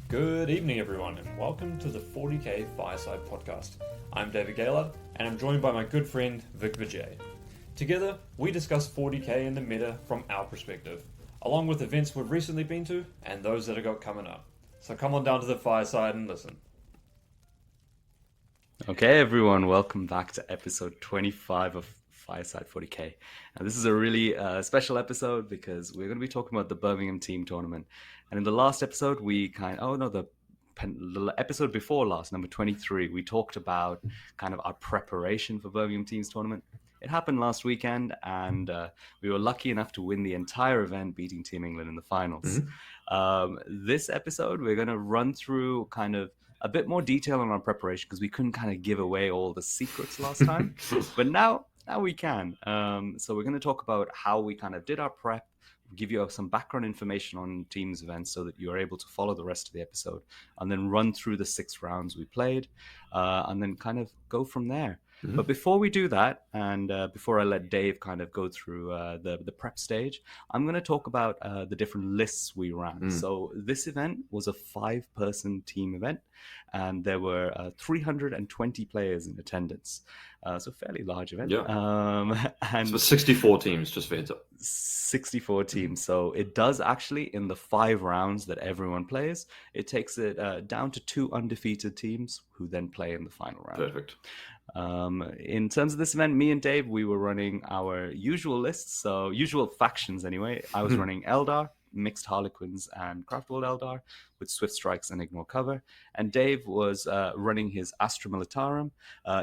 Good evening, everyone, and welcome to the 40k Fireside podcast. I'm David Gaylard, and I'm joined by my good friend Vijay. Together, we discuss 40k and the meta from our perspective, along with events we've recently been to and those that have got coming up. So come on down to the Fireside and listen. Okay, everyone, welcome back to episode 25 of Fireside 40k. And this is a really special episode because we're going to be talking about the Birmingham Team Tournament. And in the last episode, the episode before last, number 23, we talked about kind of our preparation for Birmingham Teams Tournament. It happened last weekend, and we were lucky enough to win the entire event, beating Team England in the finals. This episode, we're going to run through kind of a bit more detail on our preparation because we couldn't kind of give away all the secrets last time. But now we can. So we're going to talk about how we kind of did our prep, give you some background information on teams events so that you're able to follow the rest of the episode, and then run through the 6 rounds we played, and then kind of go from there. But before we do that, and before I let Dave kind of go through the prep stage, I'm going to talk about the different lists we ran. So this event was a 5-person team event, and there were 320 players in attendance. So fairly large event. Yeah. And so 64 teams, just for heads up. 64 teams. So it does actually, in the 5 rounds that everyone plays, it takes it down to 2 undefeated teams who then play in the final round. Perfect. In terms of this event, me and Dave, we were running our usual lists, so usual factions anyway. I was running Eldar, Mixed Harlequins, and Craftworld Eldar with Swift Strikes and Ignore Cover. And Dave was running his Astra Militarum.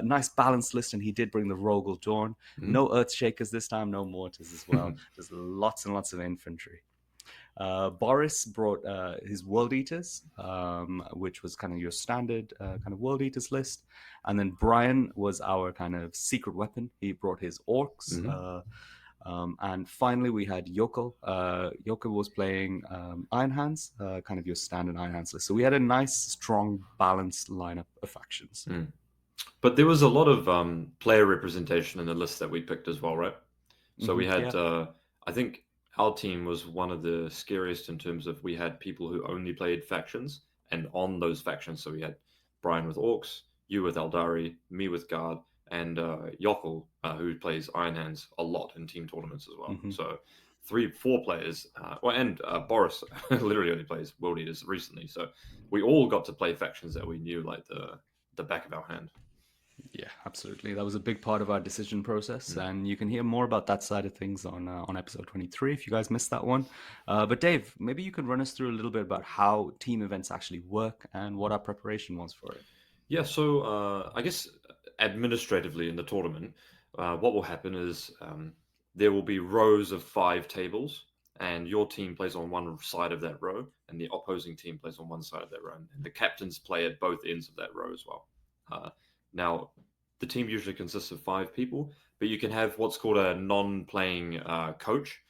Nice balanced list, and he did bring the Rogel Dawn. No Earthshakers this time, no Mortars as well. There's lots and lots of infantry. Boris brought his World Eaters, which was kind of your standard kind of World Eaters list. And then Brian was our kind of secret weapon. He brought his Orcs. And finally, we had Jokull. Jokull was playing Iron Hands, kind of your standard Iron Hands list. So we had a nice, strong, balanced lineup of factions. But there was a lot of player representation in the list that we picked as well, right? So we had, I think our team was one of the scariest in terms of we had people who only played factions, and on those factions, so we had Brian with Orcs, you with Eldari, me with Guard, and Jokull, who plays Iron Hands a lot in team tournaments as well. So 3-4 players, and Boris literally only plays World Eaters recently. So we all got to play factions that we knew like the back of our hand. Yeah, absolutely. That was a big part of our decision process, and you can hear more about that side of things on episode 23 if you guys missed that one. But Dave, maybe you can run us through a little bit about how team events actually work and what our preparation was for it. Yeah, so I guess administratively in the tournament, what will happen is there will be rows of 5 tables, and your team plays on one side of that row, and the opposing team plays on one side of that row, and the captains play at both ends of that row as well. Now, the team usually consists of 5 people, but you can have what's called a non-playing coach,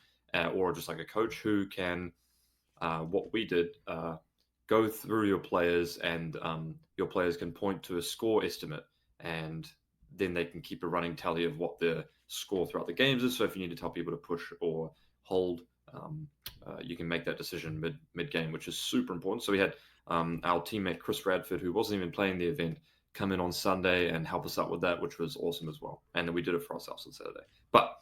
or just like a coach who can, what we did, go through your players, and your players can point to a score estimate, and then they can keep a running tally of what the score throughout the games is. So if you need to tell people to push or hold, you can make that decision mid-game, which is super important. So we had our teammate Chris Radford, who wasn't even playing the event, come in on Sunday and help us out with that, which was awesome as well. And then we did it for ourselves on Saturday. But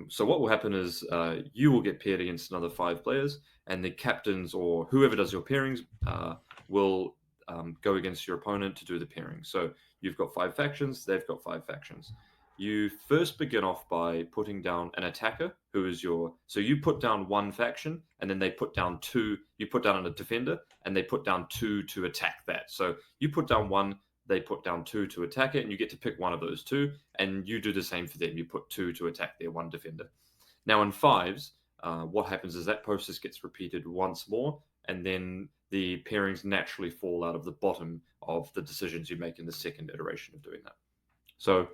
so what will happen is you will get paired against another 5 players, and the captains or whoever does your pairings will go against your opponent to do the pairing. So you've got 5 factions, they've got 5 factions. You first begin off by putting down an attacker who is so you put down 1 faction, and then they put down 2, you put down a defender, and they put down 2 to attack that. So you put down 1, they put down 2 to attack it, and you get to pick one of those 2, and you do the same for them. You put 2 to attack their 1 defender. Now in 5s, what happens is that process gets repeated once more, and then the pairings naturally fall out of the bottom of the decisions you make in the second iteration of doing that. So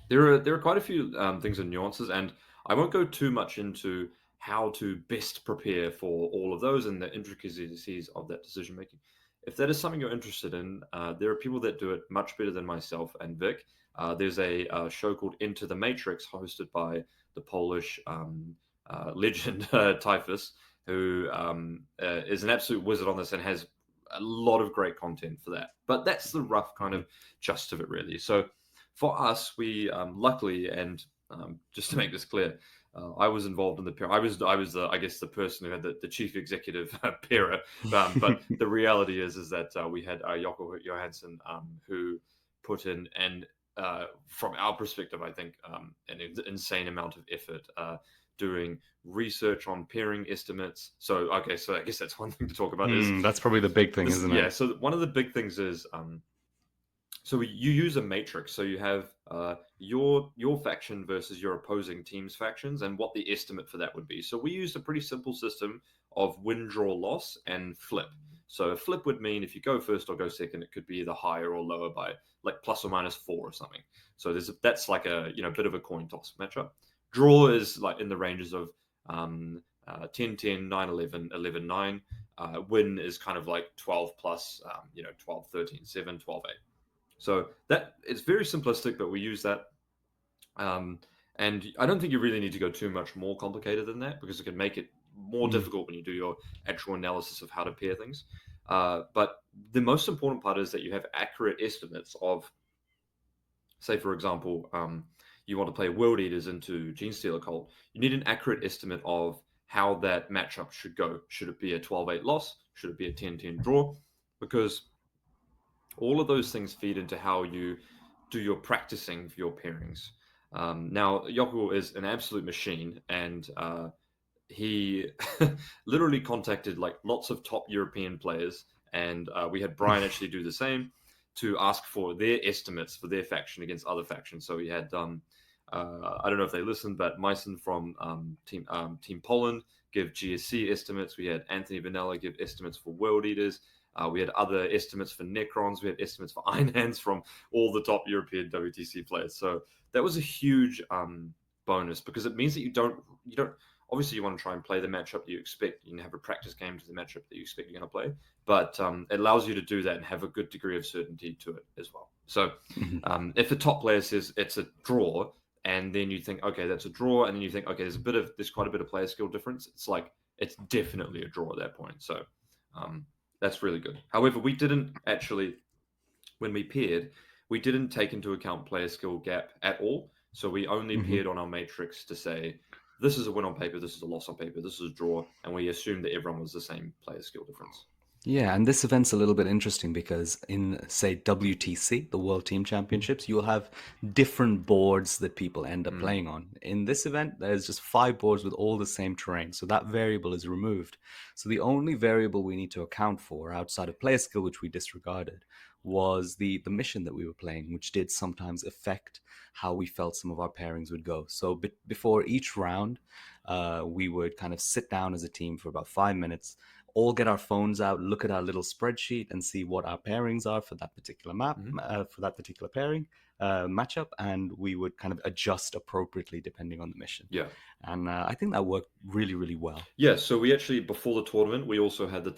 there are quite a few things and nuances, and I won't go too much into how to best prepare for all of those and the intricacies of that decision making. If that is something you're interested in, there are people that do it much better than myself and Vic. There's a show called Into the Matrix hosted by the Polish legend Typhus, who is an absolute wizard on this and has a lot of great content for that. But that's the rough kind of gist of it, really. So for us, we luckily, and just to make this clear, I was involved in the pair. I was the, I guess, the person who had the chief executive pairer. But the reality is that we had Jokull Johannsson who put in, and from our perspective, I think an insane amount of effort doing research on pairing estimates. So I guess that's one thing to talk about. That's probably the big thing, isn't it? Yeah. So one of the big things is so you use a matrix. So you have your faction versus your opposing team's factions, and what the estimate for that would be. So we used a pretty simple system of win, draw, loss, and flip. So a flip would mean if you go first or go second, it could be either higher or lower by like plus or minus 4 or something. So that's like a bit of a coin toss matchup. Draw is like in the ranges of 10, 10, 9, 11, 11, 9. Win is kind of like 12 plus, 12, 13, 7, 12, 8. So that it's very simplistic, but we use that. And I don't think you really need to go too much more complicated than that, because it can make it more difficult when you do your actual analysis of how to pair things. But the most important part is that you have accurate estimates of, say, for example, you want to play World Eaters into Genestealer Cult. You need an accurate estimate of how that matchup should go. Should it be a 12-8 loss? Should it be a 10-10 draw? Because all of those things feed into how you do your practicing for your pairings. Now, Jokull is an absolute machine, and he literally contacted like lots of top European players, and we had Brian actually do the same to ask for their estimates for their faction against other factions. So we had I don't know if they listened, but Myson from Team Poland give GSC estimates. We had Anthony Vanella give estimates for World Eaters. We had other estimates for Necrons. We had estimates for Iron Hands from all the top European WTC players. So that was a huge bonus, because it means that you don't obviously you want to try and play the matchup that you expect. You can have a practice game to the matchup that you expect you're going to play, but it allows you to do that and have a good degree of certainty to it as well. So if the top player says it's a draw, and then you think, okay, that's a draw, and then you think, okay, there's quite a bit of player skill difference, it's like it's definitely a draw at that point. So that's really good. However, we didn't actually, when we paired, we didn't take into account player skill gap at all. So we only paired on our matrix to say, this is a win on paper, this is a loss on paper, this is a draw, and we assumed that everyone was the same player skill difference. Yeah, and this event's a little bit interesting because in, say, WTC, the World Team Championships, you'll have different boards that people end up playing on. In this event, there's just 5 boards with all the same terrain, so that variable is removed. So the only variable we need to account for outside of player skill, which we disregarded, was the mission that we were playing, which did sometimes affect how we felt some of our pairings would go. So before each round, we would kind of sit down as a team for about 5 minutes, all get our phones out, look at our little spreadsheet and see what our pairings are for that particular map, for that particular pairing matchup, and we would kind of adjust appropriately depending on the mission. Yeah. And I think that worked really, really well. Yeah, so we actually, before the tournament, we also had the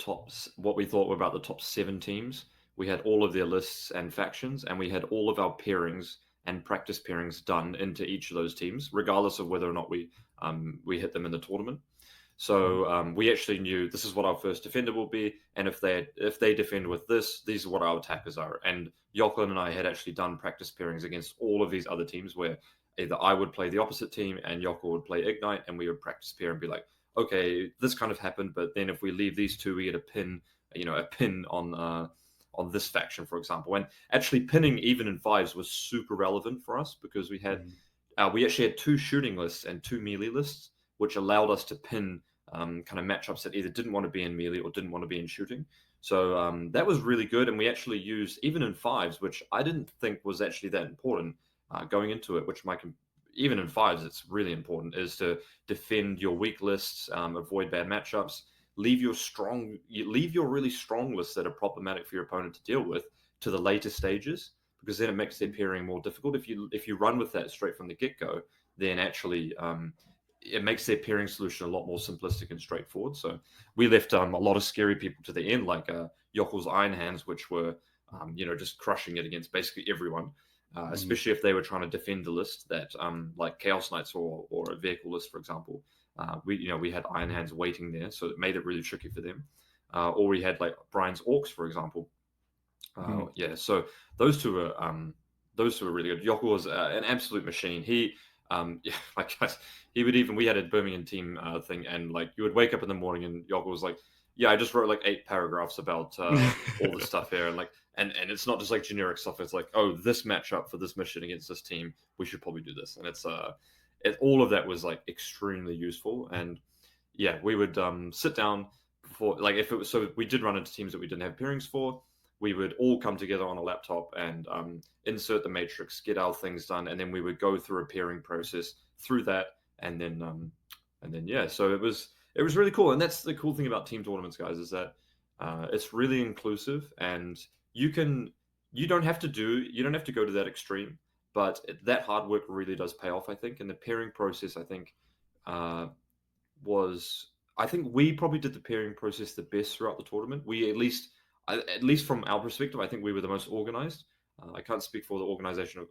what we thought were about the top 7 teams. We had all of their lists and factions, and we had all of our pairings and practice pairings done into each of those teams, regardless of whether or not we hit them in the tournament. So we actually knew this is what our first defender will be, and if they defend with this, these are what our attackers are. And Jokull and I had actually done practice pairings against all of these other teams, where either I would play the opposite team and Jokull would play Ignite, and we would practice pair and be like, okay, this kind of happened, but then if we leave these two, we get a pin on this faction, for example. And actually pinning even in 5s was super relevant for us, because we actually had 2 shooting lists and 2 melee lists, which allowed us to pin kind of matchups that either didn't want to be in melee or didn't want to be in shooting. So that was really good. And we actually used, even in 5s, which I didn't think was actually that important going into it, which even in 5s, it's really important, is to defend your weak lists, avoid bad matchups, leave your really strong lists that are problematic for your opponent to deal with to the later stages, because then it makes their pairing more difficult. If you run with that straight from the get-go, then actually it makes their pairing solution a lot more simplistic and straightforward. So we left a lot of scary people to the end, like Jokull's Iron Hands, which were just crushing it against basically everyone, especially if they were trying to defend a list that like Chaos Knights or a vehicle list, for example. We had Iron Hands waiting there, so it made it really tricky for them. or we had like Brian's Orcs, for example. Yeah, so those two were really good. Jokull was an absolute machine. He yeah, like he would even we had a Birmingham team thing, and like you would wake up in the morning and Jokull was like, yeah, I just wrote like 8 paragraphs about all the stuff here, and like and it's not just like generic stuff. It's like, oh, this matchup for this mission against this team, we should probably do this, and it's all of that was like extremely useful. And yeah, we would sit down before, like if it was, so we did run into teams that we didn't have pairings for. We would all come together on a laptop and insert the matrix, get our things done, and then we would go through a pairing process through that, and then yeah. So it was really cool, and that's the cool thing about team tournaments, guys, is that it's really inclusive, and you don't have to go to that extreme, but that hard work really does pay off, I think. And the pairing process, I think, I think we probably did the pairing process the best throughout the tournament. We at least from our perspective, I think we were the most organized. I can't speak for the organization of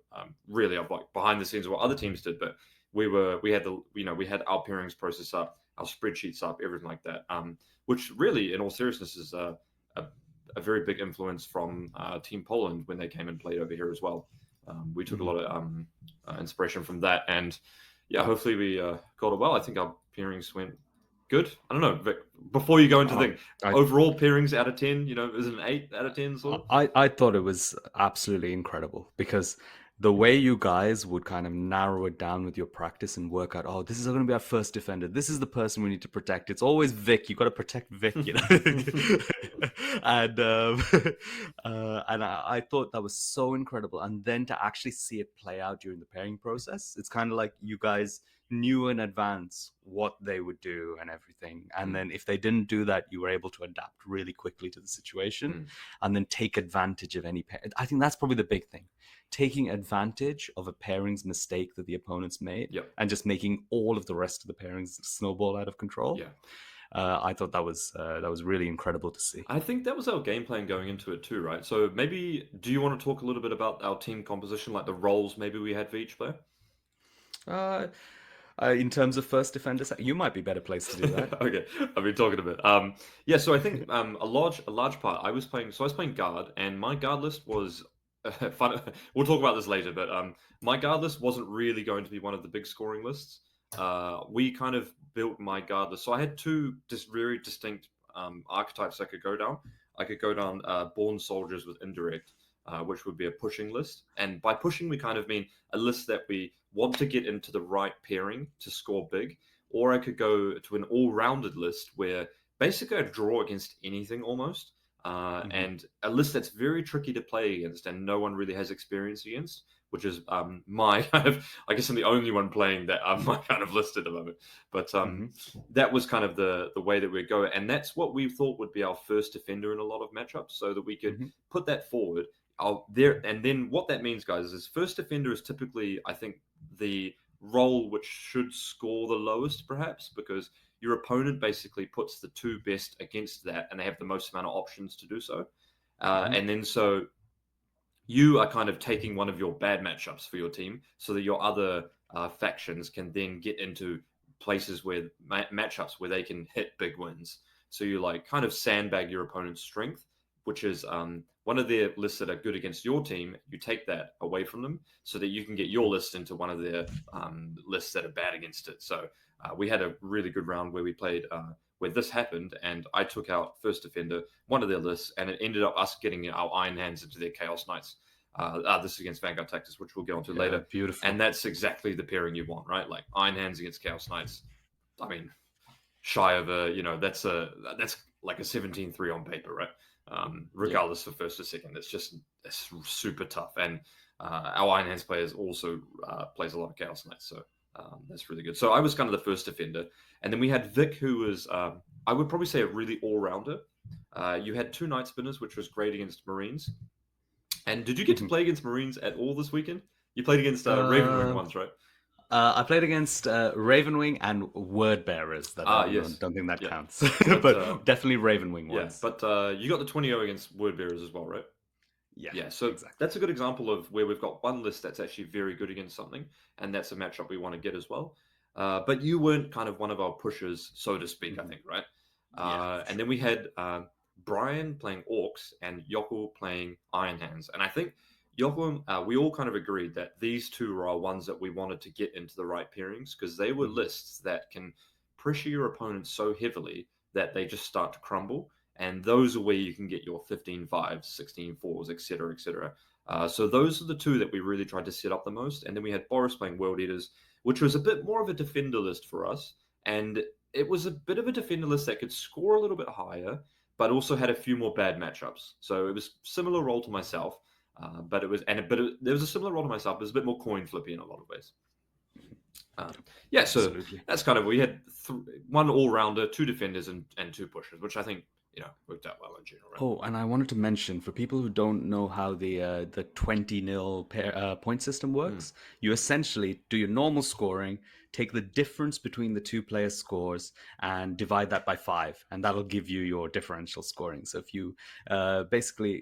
really of like behind the scenes of what other teams did, but we had our pairings process up, our spreadsheets up, everything like that. Which really, in all seriousness, is a very big influence from Team Poland when they came and played over here as well. We took a lot of inspiration from that, and yeah, hopefully we got it well. I think our pairings went good. I don't know, Vic, before you go into the thing, overall pairings out of 10, is it an 8 out of 10 sort of? I thought it was absolutely incredible, because the way you guys would kind of narrow it down with your practice and work out, oh, this is going to be our first defender. This is the person we need to protect. It's always Vic. You got to protect Vic, and I thought that was so incredible. And then to actually see it play out during the pairing process, it's kind of like you guys knew in advance what they would do and everything, and then if they didn't do that, you were able to adapt really quickly to the situation and then take advantage of any I think that's probably the big thing, taking advantage of a pairings mistake that the opponents made, and just making all of the rest of the pairings snowball out of control. I thought that was really incredible to see. I think that was our game plan going into it too, right? So maybe, do you want to talk a little bit about our team composition, like the roles maybe we had for each player? In terms of first defender, you might be better placed to do that. Okay, I've been talking a bit. Yeah, so I think a large part. I was playing guard, and my guard list was fun. We'll talk about this later, but my guard list wasn't really going to be one of the big scoring lists. We kind of built my guard list, so I had two very distinct archetypes I could go down. I could go down born soldiers with indirect, which would be a pushing list. And by pushing, we kind of mean a list that we want to get into the right pairing to score big. Or I could go to an all-rounded list where basically I draw against anything almost. And a list that's very tricky to play against and no one really has experience against, which is my kind of, I guess I'm the only one playing that my kind of list at the moment. But that was kind of the way that we'd go. And that's what we thought would be our first defender in a lot of matchups, so that we could put that forward. And then what that means, guys, is first defender is typically, I think, the role which should score the lowest, perhaps, because your opponent basically puts the two best against that, and they have the most amount of options to do so. And then so you are kind of taking one of your bad matchups for your team, so that your other factions can then get into places where matchups where they can hit big wins. So you like kind of sandbag your opponent's strength, which is one of their lists that are good against your team. You take that away from them so that you can get your list into one of their lists that are bad against it. So we had a really good round where we played where this happened, and I took out first defender, one of their lists, and it ended up us getting our Iron Hands into their Chaos Knights. This is against Vanguard Tactics, which we'll get onto later. Beautiful. And that's exactly the pairing you want, right? Like Iron Hands against Chaos Knights. I mean, shy of that's like a 17-3 on paper, right? Regardless of first or second, it's super tough. And our Iron Hands players also plays a lot of Chaos Knights, so that's really good. So I was kind of the first defender, and then we had Vic, who was I would probably say a really all-rounder. You had 2 Night Spinners, which was great against Marines. And did you get to play against Marines at all this weekend? You played against Ravenwing once, right? I played against Ravenwing and Word Bearers. Yes. Don't think that counts, but definitely Ravenwing once. Yeah, but you got the 20-0 against Word Bearers as well, right? Yeah. So exactly. That's a good example of where we've got one list that's actually very good against something, and that's a matchup we want to get as well. But you weren't kind of one of our pushers, so to speak, I think, right? Yeah. And then we had Brian playing Orcs and Jokull playing Iron Hands. And I think Jokull, we all kind of agreed that these two are ones that we wanted to get into the right pairings because they were lists that can pressure your opponents so heavily that they just start to crumble. And those are where you can get your 15 5s, 16 4s, etc., etc. So those are the two that we really tried to set up the most. And then we had Boris playing World Eaters, which was a bit more of a defender list for us. And it was a bit of a defender list that could score a little bit higher, but also had a few more bad matchups. So it was similar role to myself, but it was there was a similar role to myself. But it was a bit more coin flippy in a lot of ways. Yeah, so Absolutely. that's kind of we had one all rounder, two defenders, and two pushers, which I think worked out well in general. Right? Oh, and I wanted to mention for people who don't know how the 20-0 point system works, you essentially do your normal scoring, take the difference between the two players' scores, and divide that by 5, and that'll give you your differential scoring. So if you basically,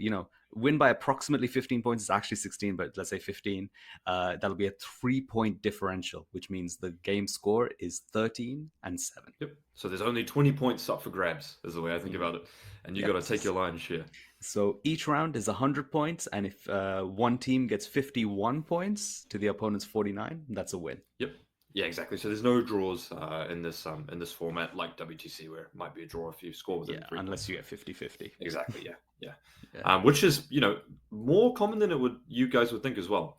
win by approximately 15 points, it's actually 16, but let's say 15, that'll be a 3-point differential, which means the game score is 13 and 7. Yep. So there's only 20 points up for grabs, is the way I think about it. And you got to take your lion's share. So each round is 100 points, and if one team gets 51 points to the opponent's 49, that's a win. Yep. Yeah, exactly. So there's no draws in this format like WTC, where it might be a draw if you score within 3 unless points. You get 50-50. Exactly. Yeah. Which is more common than you guys would think as well.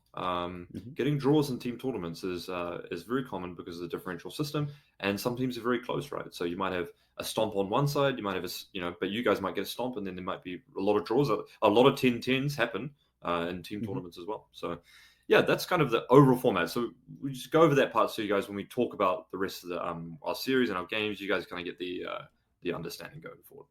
Getting draws in team tournaments is very common because of the differential system, and some teams are very close, right? So you might have a stomp on one side, you might have but you guys might get a stomp, and then there might be a lot of draws. A lot of 10-10s happen in team tournaments as well. So yeah, that's kind of the overall format. So we just go over that part so you guys, when we talk about the rest of the our series and our games, you guys kind of get the understanding going forward.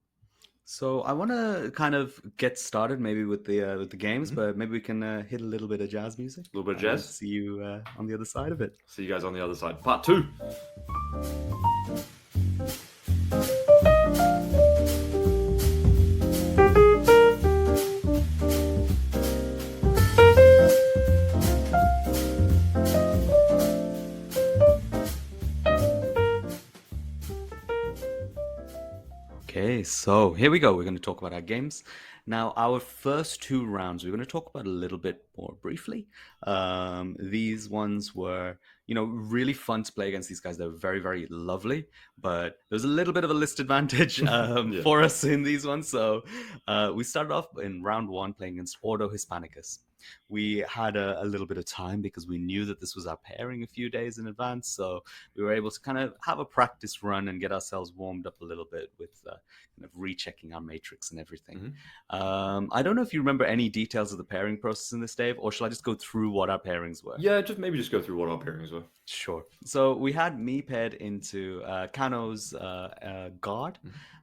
So I want to kind of get started maybe with the games, but maybe we can hit a little bit of jazz music. A little bit of jazz. See you on the other side of it. See you guys on the other side. Part 2. Okay, so here we go. We're going to talk about our games. Now, our first 2 rounds, we're going to talk about a little bit more briefly. These ones were, really fun to play against these guys. They're very, very lovely, but there's a little bit of a list advantage for us in these ones. So we started off in round 1 playing against Ordo Hispanicus. We had a little bit of time because we knew that this was our pairing a few days in advance. So we were able to kind of have a practice run and get ourselves warmed up a little bit with kind of rechecking our matrix and everything. I don't know if you remember any details of the pairing process in this, Dave, or shall I just go through what our pairings were? Yeah, just go through what our pairings were. Sure. So we had me paired into Kano's Guard,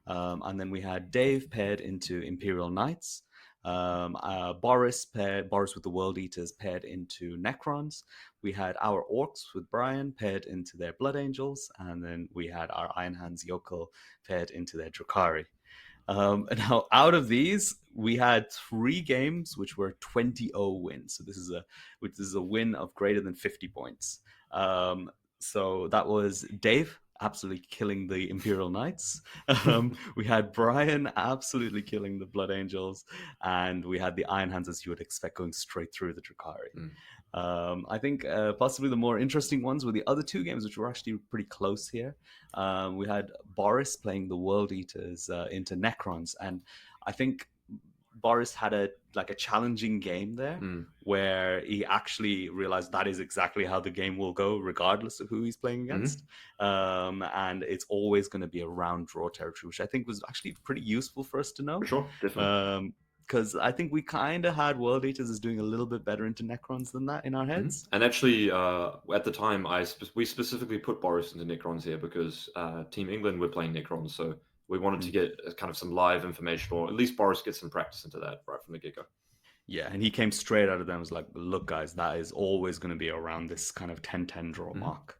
and then we had Dave paired into Imperial Knights. Boris with the World Eaters paired into Necrons. We had our Orcs with Brian paired into their Blood Angels, and then we had our Iron Hands Jokull paired into their Drukhari. Now, out of these, we had 3 games which were 20-0 wins. So this is a win of greater than 50 points. So that was Dave absolutely killing the Imperial Knights. We had Brian absolutely killing the Blood Angels, and we had the Iron Hands, as you would expect, going straight through the Drukhari. I think possibly the more interesting ones were the other 2 games, which were actually pretty close here. We had Boris playing the World Eaters into Necrons, and I think Boris had a challenging game there where he actually realized that is exactly how the game will go regardless of who he's playing against. And it's always going to be a round draw territory, which I think was actually pretty useful for us to know. For sure, definitely. Because I think we kind of had World Eaters as doing a little bit better into Necrons than that in our heads. And actually, at the time, we specifically put Boris into Necrons here because Team England were playing Necrons, so we wanted to get kind of some live information, or at least Boris get some practice into that right from the get-go. Yeah, and he came straight out of them and was like, look, guys, that is always going to be around this kind of 10-10 draw mark.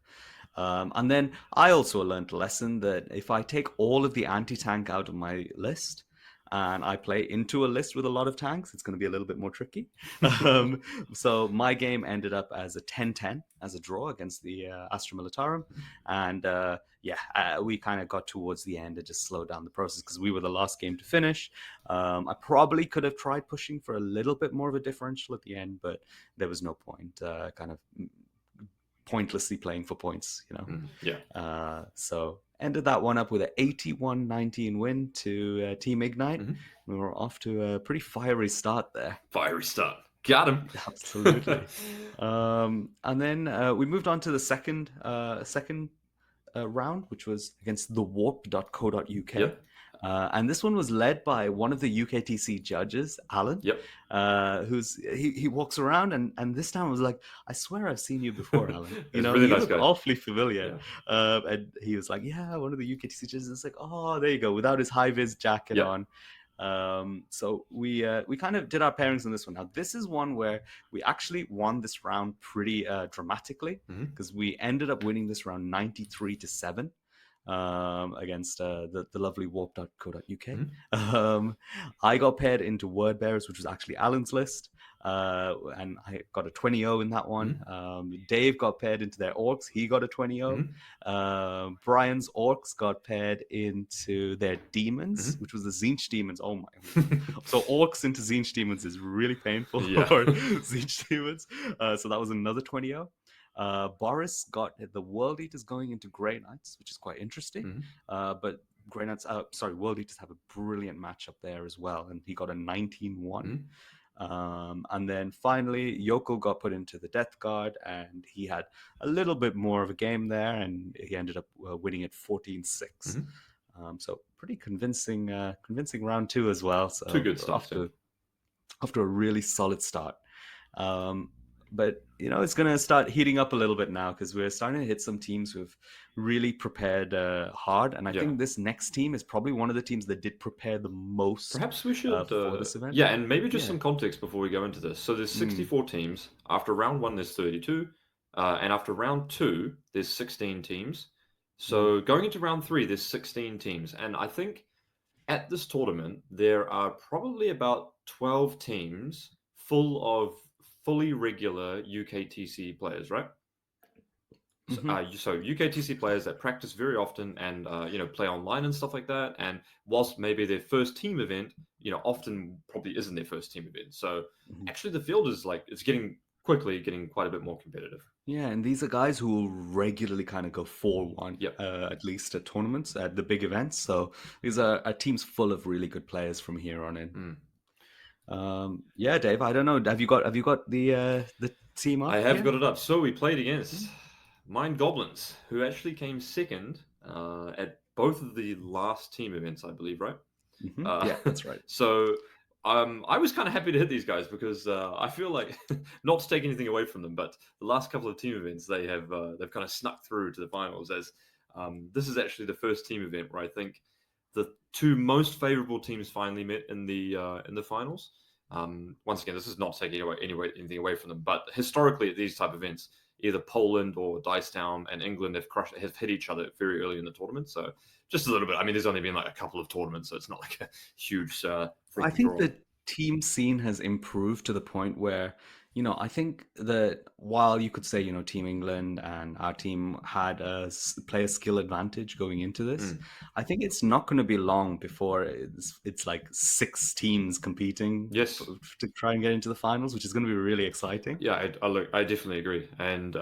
And then I also learned a lesson that if I take all of the anti-tank out of my list, and I play into a list with a lot of tanks, it's going to be a little bit more tricky. So my game ended up as a 10-10, as a draw against the Astra Militarum. And we kind of got towards the end and just slowed down the process because we were the last game to finish. I probably could have tried pushing for a little bit more of a differential at the end, but there was no point kind of pointlessly playing for points, so ended that one up with an 81-19 win to Team Ignite. We were off to a pretty fiery start there. Fiery start. Got him. Absolutely. And then we moved on to the second round, which was against thewarp.co.uk. Yep. And this one was led by one of the UKTC judges, Alan. Yep. He walks around and this time I was like, I swear I've seen you before, Alan. You really nice look guy. awfully familiar. Yeah. And he was like, yeah, one of the UKTC judges. It's like, oh, there you go, without his high vis jacket on. So we kind of did our pairings on this one. Now this is one where we actually won this round pretty dramatically because we ended up winning this round 93-7 against the lovely warp.co.uk. I got paired into Word Bearers, which was actually Alan's list, and I got a 20-0 in that one. Dave got paired into their Orcs. He got a 20-0. Brian's Orcs got paired into their Demons, which was the Zinch Demons. Oh my. So Orcs into Zinch Demons is really painful for Zinch Demons. So that was another 20-0. Boris got the World Eaters going into Grey Knights, which is quite interesting. But Grey Knights, World Eaters have a brilliant matchup there as well, and he got a 19-1. And then finally, Jokull got put into the Death Guard, and he had a little bit more of a game there, and he ended up winning it 14-6. So pretty convincing round two as well. So two good stuff. Off to a really solid start. But, it's going to start heating up a little bit now because we're starting to hit some teams who've really prepared hard. And I think this next team is probably one of the teams that did prepare the most. Perhaps we should for this event. Yeah, and maybe just some context before we go into this. So there's 64 teams. After round one, there's 32. And after round two, there's 16 teams. So going into round three, there's 16 teams. And I think at this tournament, there are probably about 12 teams full of fully regular UKTC players, right? So UKTC players that practice very often and play online and stuff like that. And whilst maybe their first team event, often probably isn't their first team event. So actually, the field is getting quite a bit more competitive. Yeah, and these are guys who will regularly kind of go 4-1, at least at tournaments, at the big events. So these are teams full of really good players from here on in. Dave, I don't know. Have you got the team up? I have got it up. So we played against Mind Goblins, who actually came second at both of the last team events, I believe, right? Yeah, that's right. So I was kind of happy to hit these guys because I feel like, not to take anything away from them, but the last couple of team events they've kind of snuck through to the finals. As this is actually the first team event where I think the two most favorable teams finally met in the finals. Once again, this is not taking anything away from them, but historically at these type of events, either Poland or Dicetown and England have hit each other very early in the tournament. So just a little bit. I mean, there's only been like a couple of tournaments, so it's not like a huge. I think the team scene has improved to the point where, I think that while you could say, Team England and our team had a player skill advantage going into this, I think it's not going to be long before it's like 6 teams competing to try and get into the finals, which is going to be really exciting. Yeah, I definitely agree. And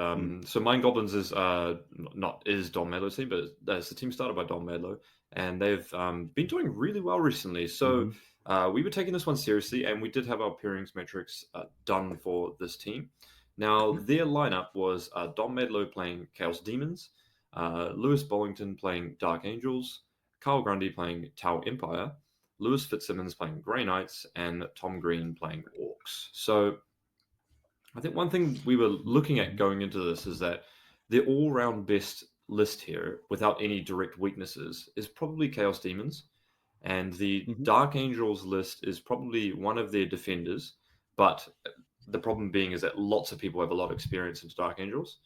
so Mind Goblins is Don Medlow's team, but it's the team started by Don Medlow, and they've been doing really well recently. So we were taking this one seriously, and we did have our pairings metrics done for this team. Now, their lineup was Don Medlow playing Chaos Demons, Lewis Bollington playing Dark Angels, Carl Grundy playing Tau Empire, Lewis Fitzsimmons playing Grey Knights, and Tom Green playing Orcs. So I think one thing we were looking at going into this is that their all-round best list here, without any direct weaknesses, is probably Chaos Demons. And the Dark Angels list is probably one of their defenders, but the problem being is that lots of people have a lot of experience into Dark Angels.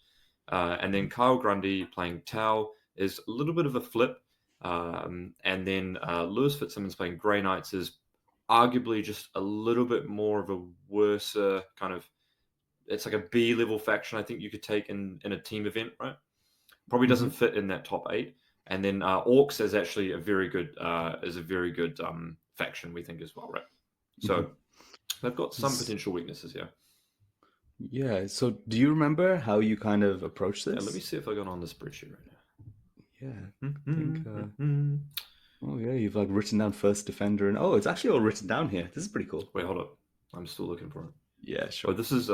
And then Kyle Grundy playing Tau is a little bit of a flip. And then Lewis Fitzsimmons playing Grey Knights is arguably just a little bit more of a worse kind of. It's like a B level faction. I think you could take in a team event, right? Probably doesn't fit in that top 8. And then Orcs is actually a very good faction, we think, as well, right? So they've got some potential weaknesses here. Yeah. So do you remember how you kind of approached this? Yeah, let me see if I got on the spreadsheet right now. Yeah. I think. Oh yeah, you've like written down first defender, and it's actually all written down here. This is pretty cool. Wait, hold up. I'm still looking for it. Yeah, sure. Oh, this is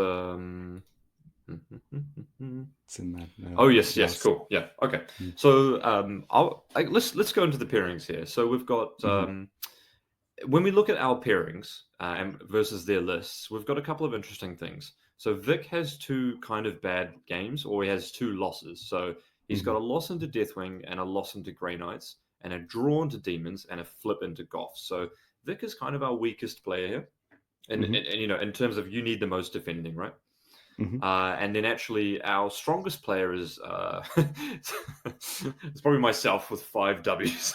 It's in that. Oh yes, cool. Yeah, okay. So let's go into the pairings here. So we've got when we look at our pairings versus their lists, we've got a couple of interesting things. So Vik has 2 kind of bad games, or he has 2 losses. So he's got a loss into Deathwing and a loss into Grey Knights, and a draw into Demons and a flip into Goths. So Vik is kind of our weakest player here, and in terms of you need the most defending, right? And then actually our strongest player is it's probably myself with 5 W's.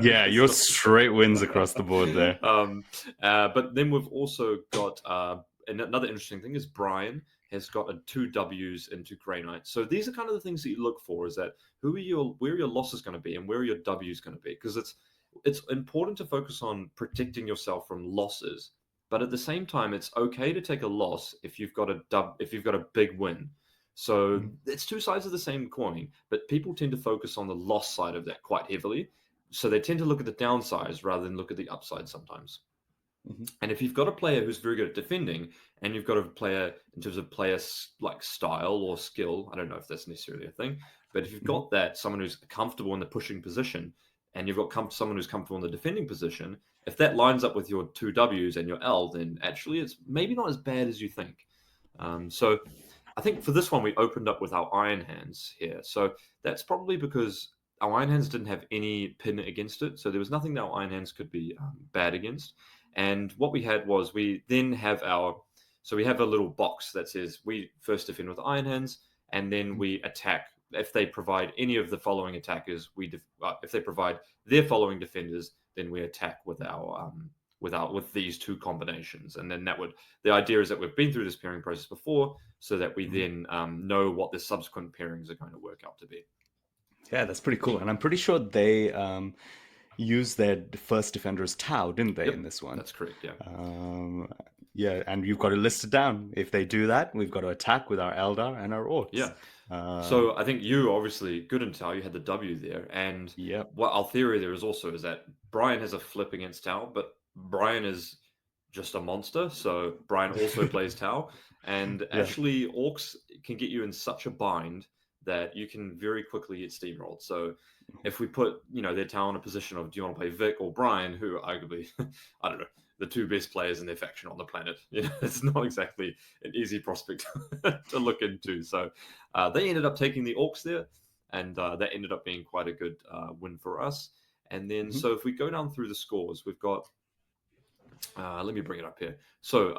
Yeah, you're straight wins across the board there. But then we've also got another interesting thing is Brian has got 2 W's into Grey Knights. So these are kind of the things that you look for, is that where are your losses going to be and where are your W's going to be? Because it's important to focus on protecting yourself from losses. But at the same time, it's okay to take a loss if you've got a big win. So it's 2 sides of the same coin, but people tend to focus on the loss side of that quite heavily. So they tend to look at the downsides rather than look at the upside sometimes. And if you've got a player who's very good at defending, and you've got a player in terms of player like style or skill, I don't know if that's necessarily a thing, but if you've got someone who's comfortable in the pushing position, and you've got someone who's comfortable in the defending position, if that lines up with your 2 W's and your L, then actually it's maybe not as bad as you think. So I think for this one, we opened up with our Iron Hands here. So that's probably because our Iron Hands didn't have any pin against it. So there was nothing that our Iron Hands could be bad against. And what we had was we then have we have a little box that says we first defend with Iron Hands, and then we attack if they provide any of the following attackers. If they provide their following defenders, then we attack with with these 2 combinations. And then the idea is that we've been through this pairing process before, so that we then know what the subsequent pairings are going to work out to be. Yeah, that's pretty cool. And I'm pretty sure they used their first defender as Tau, didn't they, in this one? That's correct, yeah. Yeah, and you've got to list it down. If they do that, we've got to attack with our Eldar and our Orcs. Yeah. So I think you obviously good in Tau. You had the W there, and what our theory there is that Brian has a flip against Tau, but Brian is just a monster. So Brian also plays Tau, and actually Orcs can get you in such a bind that you can very quickly get steamrolled. So if we put their Tau in a position of, do you want to play Vik or Brian, who are arguably I don't know, the 2 best players in their faction on the planet. It's not exactly an easy prospect to look into. So they ended up taking the Orcs there, and that ended up being quite a good win for us. And then, so if we go down through the scores, we've got, let me bring it up here. So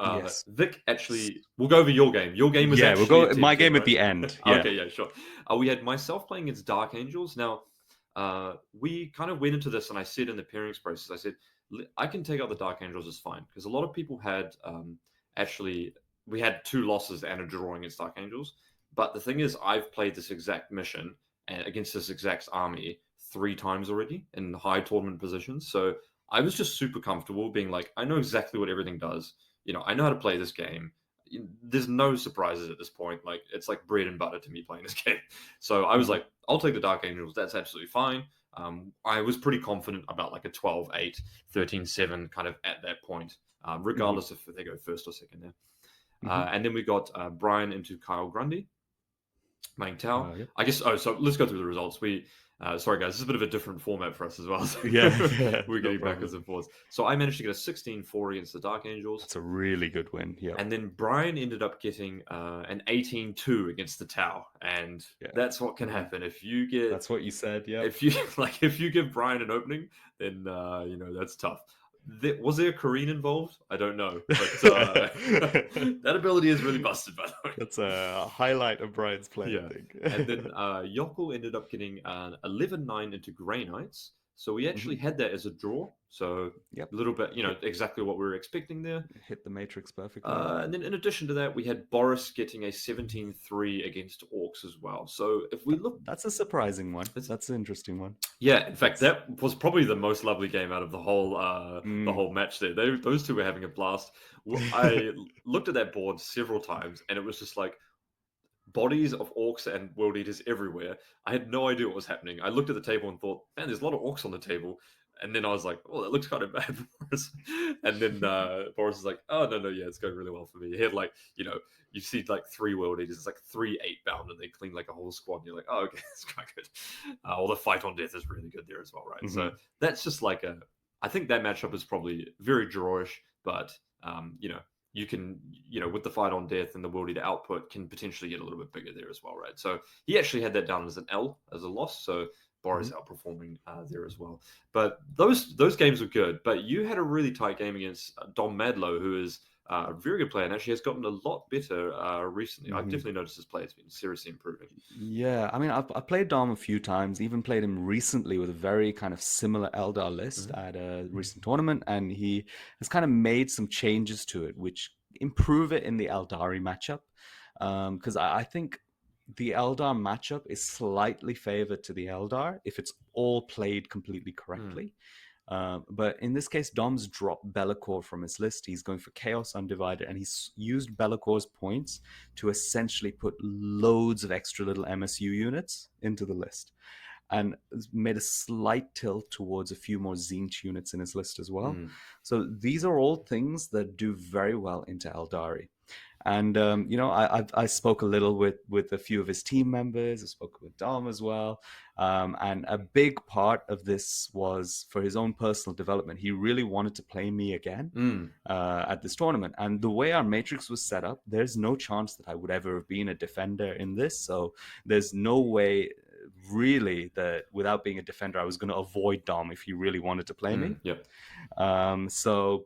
Vik, actually, we'll go over your game. Your game was we'll go my game at the end. Okay, yeah, sure. We had myself playing against Dark Angels. Now, we kind of went into this, and I said in the pairings process, I said, I can take out the Dark Angels is fine, because a lot of people had we had 2 losses and a draw against Dark Angels. But the thing is, I've played this exact mission and against this exact army 3 times already in high tournament positions. So I was just super comfortable being like, I know exactly what everything does. I know how to play this game. There's no surprises at this point. Like, it's like bread and butter to me playing this game. So I was like, I'll take the Dark Angels. That's absolutely fine. I was pretty confident about like a 12-8, 13-7 kind of at that point, regardless if they go first or second there. And then we got Brian into Kyle Grundy, playing Tau. I guess, so let's go through the results. Sorry guys, this is a bit of a different format for us as well. So we're getting backwards and forwards. So I managed to get a 16-4 against the Dark Angels. That's a really good win. Yeah. And then Brian ended up getting an 18-2 against the Tau, and that's what can happen if you get. That's what you said. Yeah. If you give Brian an opening, then that's tough. Was there a Kareen involved? I don't know, but that ability is really busted, by the way. That's a highlight of Brian's play, I think. And then Jokull ended up getting 11-9 into Grey Knights. So we actually had that as a draw. So Yep. a little bit, exactly what we were expecting there. Hit the matrix perfectly. And then in addition to that, we had Boris getting a 17-3 against Orcs as well. So if we look... That's a surprising one. That's an interesting one. Yeah, in fact, that was probably the most lovely game out of the whole match there. Those two were having a blast. I looked at that board several times, and it was just like bodies of Orcs and World Eaters everywhere. I had no idea what was happening. I looked at the table and thought, man, there's a lot of Orcs on the table. And then I was like, oh, that looks kind of bad, Boris. And then Boris is like, oh, no, yeah, it's going really well for me. He had you see like 3 World Eaters, it's like 3 8-bound, and they clean like a whole squad. And you're like, oh, okay, that's quite good. Or the fight on death is really good there as well, right? Mm-hmm. So that's just I think that matchup is probably very drawish, but, you can, with the fight on death and the World Eater output can potentially get a little bit bigger there as well, right? So he actually had that down as an L, as a loss. So Boris outperforming there as well. But those games were good. But you had a really tight game against Dom Madlow, who is a very good player and actually has gotten a lot better recently. I've definitely noticed his play has been seriously improving. Yeah, I mean, I played Dom a few times, even played him recently with a very kind of similar Eldar list at a recent tournament, and he has kind of made some changes to it, which improve it in the Eldari matchup. Because I think the Eldar matchup is slightly favored to the Eldar if it's all played completely correctly. But in this case, Dom's dropped Be'lakor from his list. He's going for Chaos Undivided, and he's used Be'lakor's points to essentially put loads of extra little MSU units into the list, and made a slight tilt towards a few more Tzeentch units in his list as well. So these are all things that do very well into Eldari. And I spoke a little with a few of his team members. I spoke with Dom as well, and a big part of this was for his own personal development. He really wanted to play me again at this tournament. And the way our matrix was set up, there's no chance that I would ever have been a defender in this. So there's no way really that without being a defender, I was going to avoid Dom if he really wanted to play me. So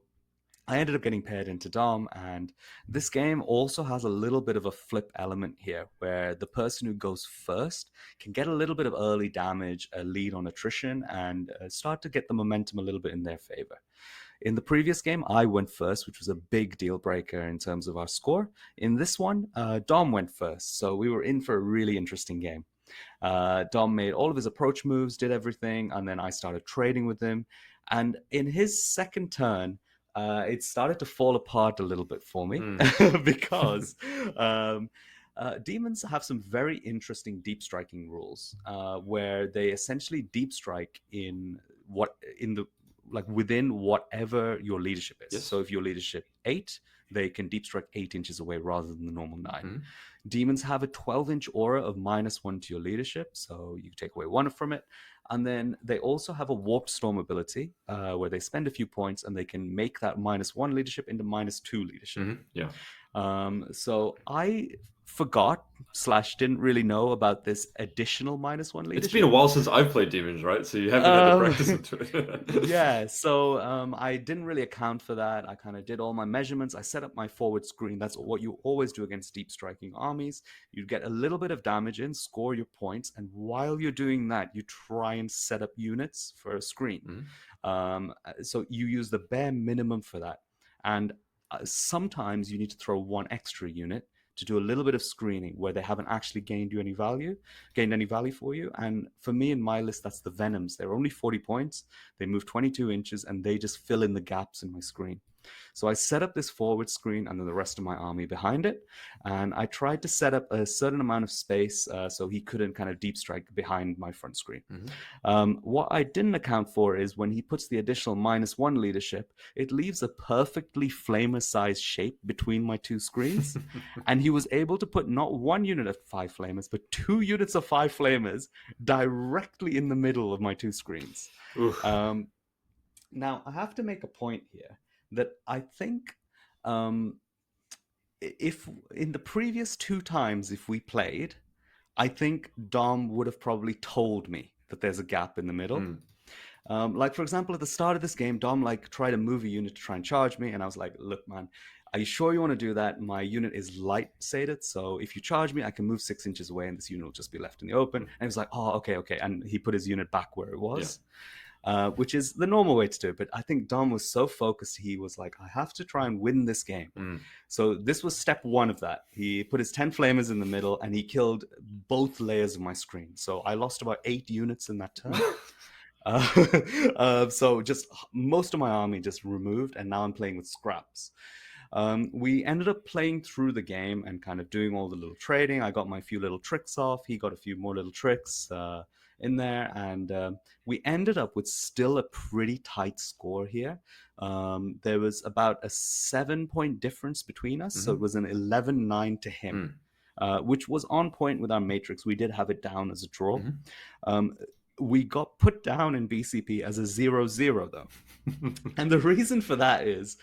I ended up getting paired into Dom, and this game also has a little bit of a flip element here, where the person who goes first can get a little bit of early damage, a lead on attrition, and start to get the momentum a little bit in their favor. In the previous game, I went first, which was a big deal breaker in terms of our score. In this one, Dom went first, so we were in for a really interesting game. Dom made all of his approach moves, did everything, and then I started trading with him. And in his second turn, it started to fall apart a little bit for me because demons have some very interesting deep striking rules where they essentially deep strike within whatever your leadership is. Yes. So if your leadership 8, they can deep strike 8 inches away rather than the normal 9. Demons have a 12-inch aura of -1 to your leadership, so you take away 1 from it. And then they also have a Warped Storm ability where they spend a few points and they can make that -1 leadership into -2 leadership. So I forgot / didn't really know about this additional -1 leadership. It's been a while since I've played demons, right? So you haven't had to practice into it. Yeah, so I didn't really account for that. I kind of did all my measurements. I set up my forward screen. That's what you always do against deep striking armies. You get a little bit of damage in, score your points, and while you're doing that, you try and set up units for a screen. So you use the bare minimum for that. And sometimes you need to throw 1 extra unit to do a little bit of screening where they haven't actually gained any value for you. And for me in my list, that's the Venoms. They're only 40 points. They move 22 inches and they just fill in the gaps in my screen. So I set up this forward screen and then the rest of my army behind it. And I tried to set up a certain amount of space so he couldn't kind of deep strike behind my front screen. What I didn't account for is when he puts the additional -1 leadership, it leaves a perfectly flamer-sized shape between my 2 screens. And he was able to put not 1 unit of 5 flamers, but 2 units of 5 flamers directly in the middle of my 2 screens. Now, I have to make a point here that I think if in the previous 2 times if we played, I think Dom would have probably told me that there's a gap in the middle. Like, for example, at the start of this game, Dom tried to move a unit to try and charge me, and I was like, look, man, are you sure you want to do that? My unit is light sated, so if you charge me, I can move 6 inches away, and this unit will just be left in the open. And he was like, oh, okay. And he put his unit back where it was. which is the normal way to do it. But I think Dom was so focused, he was like, I have to try and win this game. So this was step one of that. He put his 10 flamers in the middle and he killed both layers of my screen. So I lost about 8 units in that turn. So just most of my army just removed, and now I'm playing with scraps. We ended up playing through the game and kind of doing all the little trading. I got my few little tricks off. He got a few more little tricks in there. And we ended up with still a pretty tight score here. There was about a 7-point difference between us. So it was an 11-9 to him, which was on point with our matrix. We did have it down as a draw. We got put down in BCP as a 0-0, though. And the reason for that is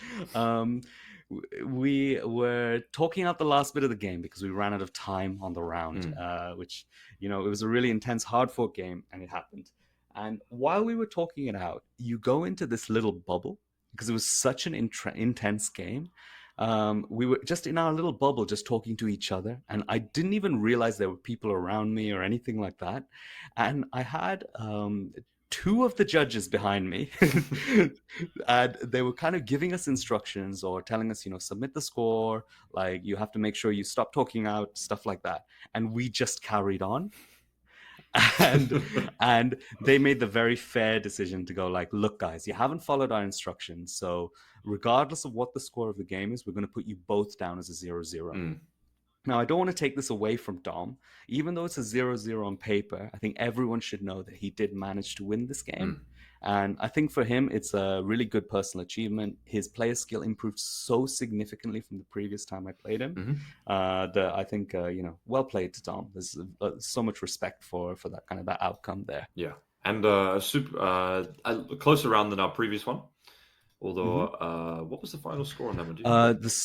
we were talking out the last bit of the game because we ran out of time on the round, which, it was a really intense hard fought game, and it happened. And while we were talking it out, you go into this little bubble because it was such an intense game. We were just in our little bubble, just talking to each other. And I didn't even realize there were people around me or anything like that. And I had 2 of the judges behind me. And they were kind of giving us instructions or telling us, submit the score. Like, you have to make sure you stop talking out, stuff like that. And we just carried on. And they made the very fair decision to go like, look, guys, you haven't followed our instructions, so regardless of what the score of the game is, we're going to put you both down as a 0-0. Now, I don't want to take this away from Dom. Even though it's a 0-0 on paper, I think everyone should know that he did manage to win this game. And I think for him, it's a really good personal achievement. His player skill improved so significantly from the previous time I played him that I think, well played to Dom. There's so much respect for that kind of that outcome there. Yeah. And a closer round than our previous one. Although, what was the final score on that one?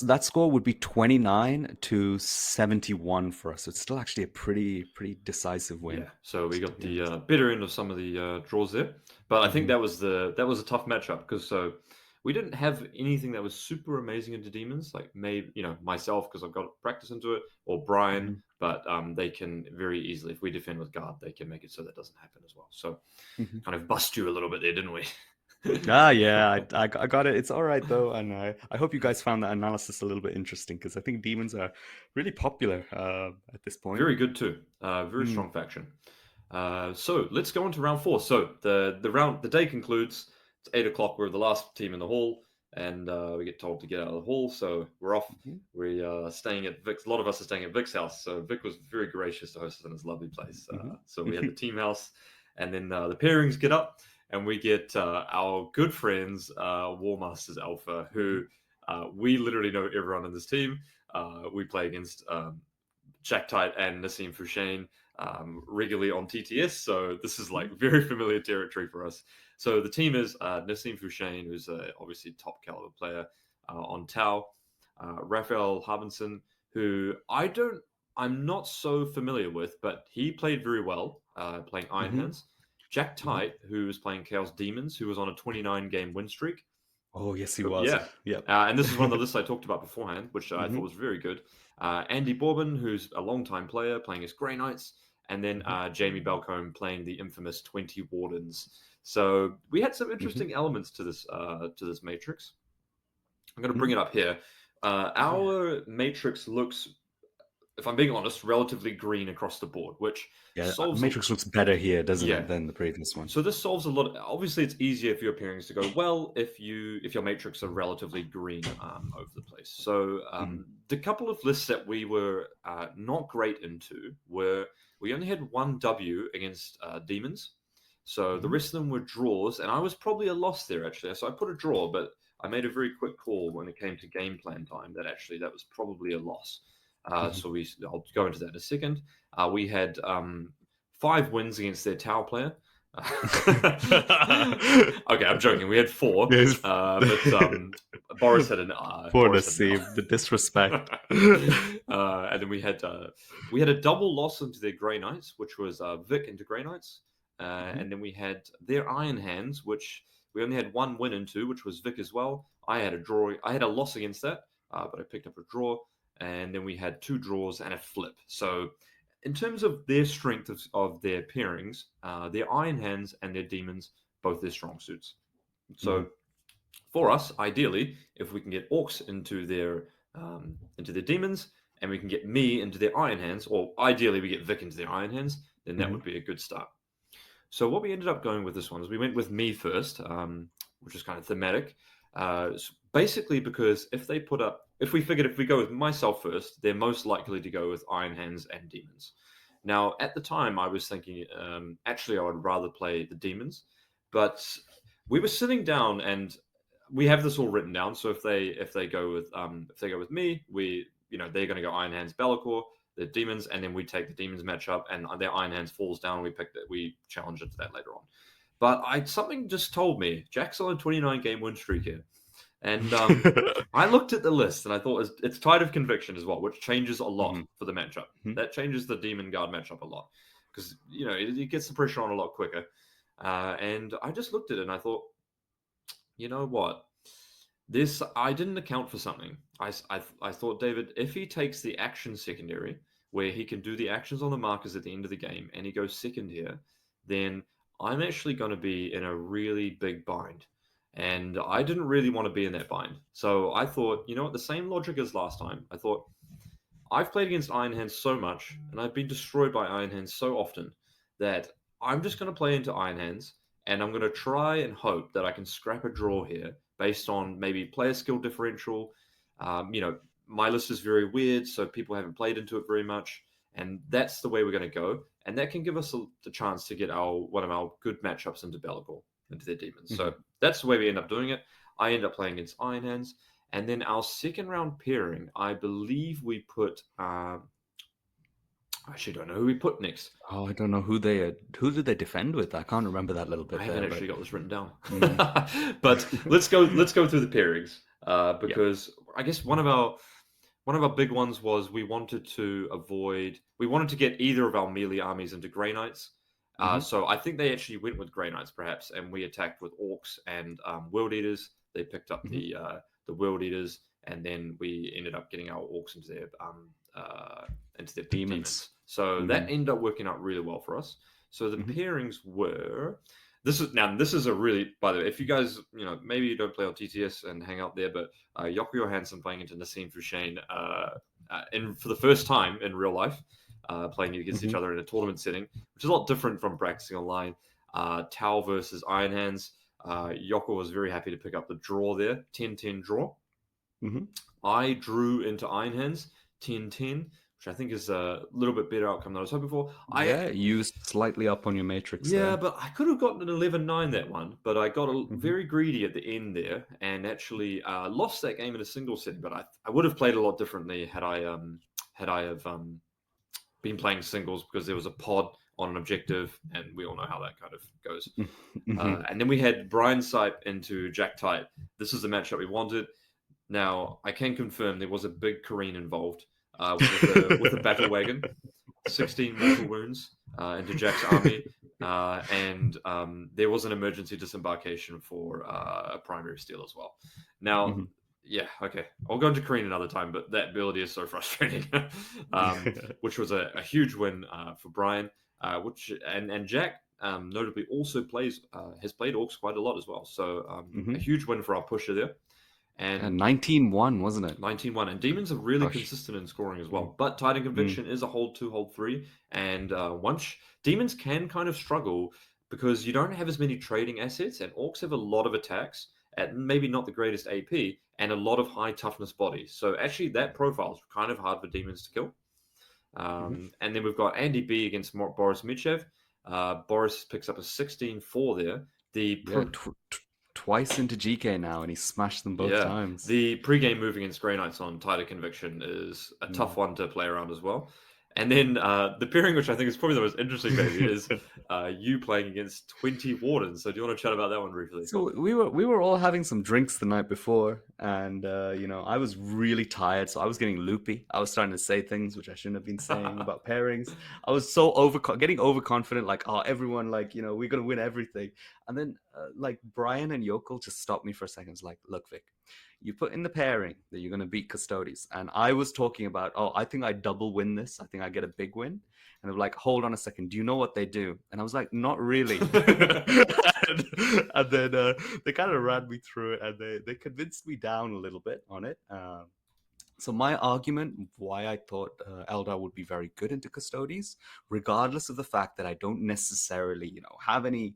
That score would be 29-71 for us. So it's still actually a pretty decisive win. Yeah. So we got the bitter end of some of the draws there, but I think that was a tough matchup because we didn't have anything that was super amazing into demons, like maybe myself because I've got practice into it, or Brian, but they can very easily, if we defend with guard, they can make it so that doesn't happen as well. So kind of bust you a little bit there, didn't we? Yeah, I got it. It's all right though, and I hope you guys found that analysis a little bit interesting because I think demons are really popular at this point. Very good too. Very strong faction. So let's go on to round 4. So the day concludes. It's 8 o'clock. We're the last team in the hall, and we get told to get out of the hall. So we're off. We are staying at Vic's. A lot of us are staying at Vic's house. So Vic was very gracious to host us in his lovely place. So we had the team house, and then the pairings get up. And we get our good friends, War Masters Alpha, who we literally know everyone in this team. We play against Jack Tight and Nassim Fouchain regularly on TTS, so this is like very familiar territory for us. So the team is Nassim Fouchain, who's obviously top caliber player on Tau, Raphael Harbinson, who I'm not so familiar with, but he played very well playing Iron Hands. Jack Tight, who was playing Chaos Demons, who was on a 29-game win streak. Oh, yes, he was. Yeah. And this is one of the lists I talked about beforehand, which I thought was very good. Andy Bourbon, who's a long-time player, playing as Grey Knights. And then Jamie Balcombe playing the infamous 20 Wardens. So we had some interesting elements to this matrix. I'm going to bring it up here. Our matrix looks, if I'm being honest, relatively green across the board, which solves matrix looks better here, doesn't it, than the previous one? So this solves a lot. Obviously, it's easier for your pairings to go well if your matrix are relatively green over the place. So the couple of lists that we were not great into were we only had one W against demons. So the rest of them were draws, and I was probably a loss there actually. So I put a draw, but I made a very quick call when it came to game plan time that actually that was probably a loss. So I'll go into that in a second. We had 5 wins against their Tau player. Okay, I'm joking. We had 4, but Boris had an poor Nassim, the disrespect. And then we had a double loss into their Grey Knights, which was Vic into Grey Knights, and then we had their Iron Hands, which we only had 1 win into, which was Vic as well. I had a loss against that, but I picked up a draw. And then we had 2 draws and a flip. So in terms of their strength of their pairings, their Iron Hands and their Demons both their strong suits. So for us, ideally, if we can get orcs into their demons, and we can get me into their iron hands, or ideally we get Vik into their iron hands, then that would be a good start. So what we ended up going with this one is we went with me first, which is kind of thematic. Basically, because if we figured if we go with myself first, they're most likely to go with iron hands and demons. Now, at the time, I was thinking, actually, I would rather play the demons, but we were sitting down and we have this all written down. So if they go with me, they're going to go iron hands Be'lakor, the demons, and then we take the demons matchup, and their iron hands falls down. We challenge it to that later on. But something just told me Jack's on a 29 game win streak here. And I looked at the list and I thought it's Tide of Conviction as well, which changes a lot for the matchup. That changes the Demon Guard matchup a lot because, it gets the pressure on a lot quicker. And I just looked at it and I thought, you know what? I didn't account for something. I thought, David, if he takes the action secondary, where he can do the actions on the markers at the end of the game, and he goes second here, then I'm actually going to be in a really big bind. And I didn't really want to be in that bind. So I thought, the same logic as last time. I thought, I've played against Iron Hands so much, and I've been destroyed by Iron Hands so often, that I'm just going to play into Iron Hands, and I'm going to try and hope that I can scrap a draw here based on maybe player skill differential. My list is very weird, so people haven't played into it very much, and that's the way we're going to go. And that can give us the chance to get one of our good matchups into Be'lakor, into their demons. So that's the way we end up doing it. I end up playing against Iron Hands. And then our second round pairing, I believe we put... I actually don't know who we put next. Oh, I don't know who did they defend with? I can't remember that little bit. I haven't actually got this written down. But let's go through the pairings because I guess one of our big ones was we wanted to get either of our melee armies into Grey Knights. So I think they actually went with Grey Knights perhaps, and we attacked with Orcs and World Eaters. They picked up the World Eaters, and then we ended up getting our Orcs into their demons. So that ended up working out really well for us. So the pairings were... This is a really... By the way, if you guys, maybe you don't play on TTS and hang out there, but Jokull Johannsson playing into Nassim Fushane for the first time in real life, playing against each other in a tournament setting, which is a lot different from practicing online. Tau versus Iron Hands. Jokull was very happy to pick up the draw there, 10-10 draw. I drew into Iron Hands, 10-10, which I think is a little bit better outcome than I was hoping for. You slightly up on your matrix. Yeah, there. but I could have gotten an 11-9 that one, but I got very greedy at the end there and actually lost that game in a single setting. But I would have played a lot differently had I been playing singles, because there was a pod on an objective, and we all know how that kind of goes. And then we had Brian Seipp into Jack Tite. This is the matchup we wanted. Now, I can confirm there was a big Kareen involved with a battle wagon, 16 mortal wounds into Jack's army, and there was an emergency disembarkation for a primary steal as well. Now, yeah, okay, I'll go into Kareen another time, but that ability is so frustrating. Which was a huge win for Brian, and Jack notably also has played Orcs quite a lot as well. So a huge win for our pusher there. And 19-1, wasn't it? 19-1. And Demons are really consistent in scoring as well. But Tide and Conviction is a hold 2, hold 3. And once Demons can kind of struggle because you don't have as many trading assets, and Orcs have a lot of attacks at maybe not the greatest AP and a lot of high toughness bodies. So actually that profile is kind of hard for Demons to kill. And then we've got Andy B against Boris Michev. Boris picks up a 16-4 there. Twice into GK now, and he smashed them both times. The pre-game move against Grey Knights on Tide of Conviction is a tough one to play around as well. And then the pairing, which I think is probably the most interesting, maybe, is you playing against 20 Wardens. So do you want to chat about that one briefly? So we were all having some drinks the night before, and I was really tired, so I was getting loopy. I was starting to say things which I shouldn't have been saying about pairings. I was so getting overconfident, like, oh, everyone, like, we're gonna win everything. And then Brian and Jokull just stopped me for a second. It's like, look, Vik, you put in the pairing that you're going to beat Custodes. And I was talking about, oh, I think I double win this. I think I get a big win. And they're like, hold on a second. Do you know what they do? And I was like, not really. and then they kind of ran me through it, and they convinced me down a little bit on it. So my argument why I thought Eldar would be very good into Custodes, regardless of the fact that I don't necessarily, have any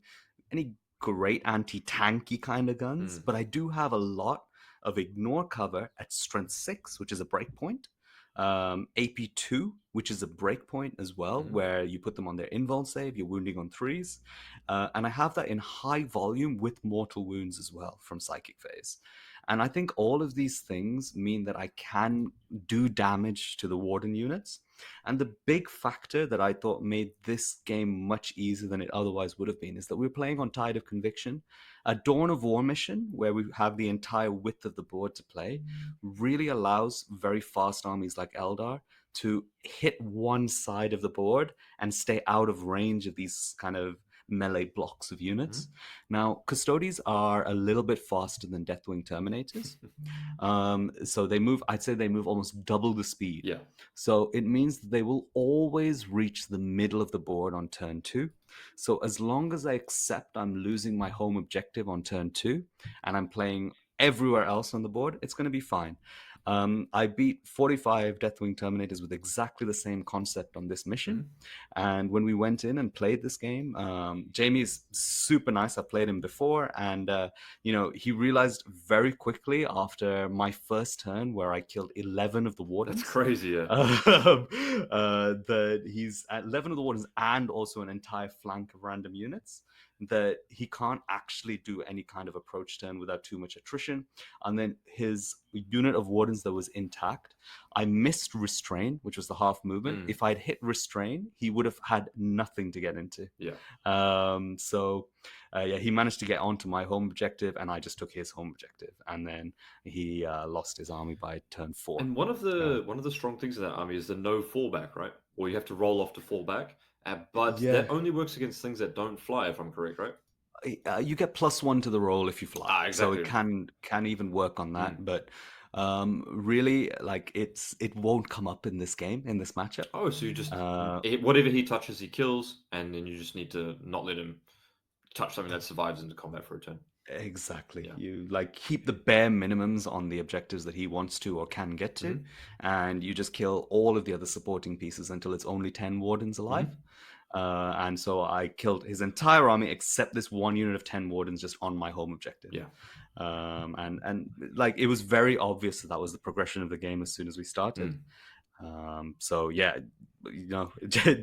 great anti-tanky kind of guns, but I do have a lot of ignore cover at strength 6, which is a breakpoint. AP2, which is a breakpoint as well, where you put them on their invul save, you're wounding on 3s. And I have that in high volume with mortal wounds as well from Psychic Phase. And I think all of these things mean that I can do damage to the Warden units. And the big factor that I thought made this game much easier than it otherwise would have been is that we're playing on Tide of Conviction. A Dawn of War mission, where we have the entire width of the board to play, really allows very fast armies like Eldar to hit one side of the board and stay out of range of these kind of melee blocks of units. Now, Custodes are a little bit faster than Deathwing Terminators. So I'd say they move almost double the speed. Yeah. So it means that they will always reach the middle of the board on turn 2. So as long as I accept I'm losing my home objective on turn 2 and I'm playing everywhere else on the board, it's going to be fine. I beat 45 Deathwing Terminators with exactly the same concept on this mission. And when we went in and played this game, Jamie's super nice. I played him before. And, he realized very quickly after my first turn where I killed 11 of the Wardens. That's crazy, yeah. That he's at 11 of the Wardens and also an entire flank of random units, that he can't actually do any kind of approach turn without too much attrition. And then his unit of Wardens that was intact, I missed Restrain, which was the half movement. If I'd hit Restrain, he would have had nothing to get into. Yeah. He managed to get onto my home objective, and I just took his home objective. And then he lost his army by turn 4. And one of the strong things in that army is the no fallback, right? Or you have to roll off to fall back. But that only works against things that don't fly, if I'm correct, right? You get +1 to the roll if you fly. Exactly. So it can even work on that. But really, like, it won't come up in this game, in this matchup. Oh, so you just whatever he touches, he kills, and then you just need to not let him touch something that survives into combat for a turn. Exactly. Yeah. You keep the bare minimums on the objectives that he wants to or can get to, and you just kill all of the other supporting pieces until it's only 10 Wardens alive. And so I killed his entire army except this one unit of 10 Wardens just on my home objective. Yeah. And it was very obvious that was the progression of the game as soon as we started.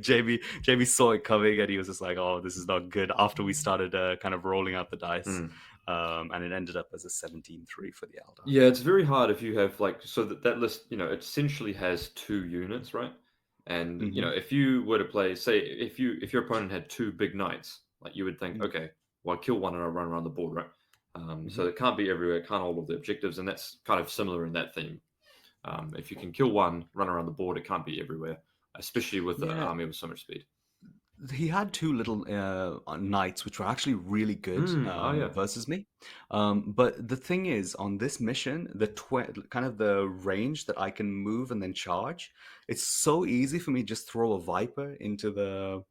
Jamie saw it coming and he was just like, oh, this is not good, after we started kind of rolling out the dice. And it ended up as a 17-3 for the Eldar. Yeah, it's very hard if you have that list, it essentially has 2 units, right? And if you were to play, say, if your opponent had 2 big knights, you would think, okay, well, I kill one and I run around the board, right? So it can't be everywhere, it can't hold all the objectives, and that's kind of similar in that theme. If you can kill one, run around the board, it can't be everywhere, especially with an army with so much speed. He had 2 little knights, which were actually really good versus me. But the thing is, on this mission, kind of the range that I can move and then charge, it's so easy for me to just throw a Viper into the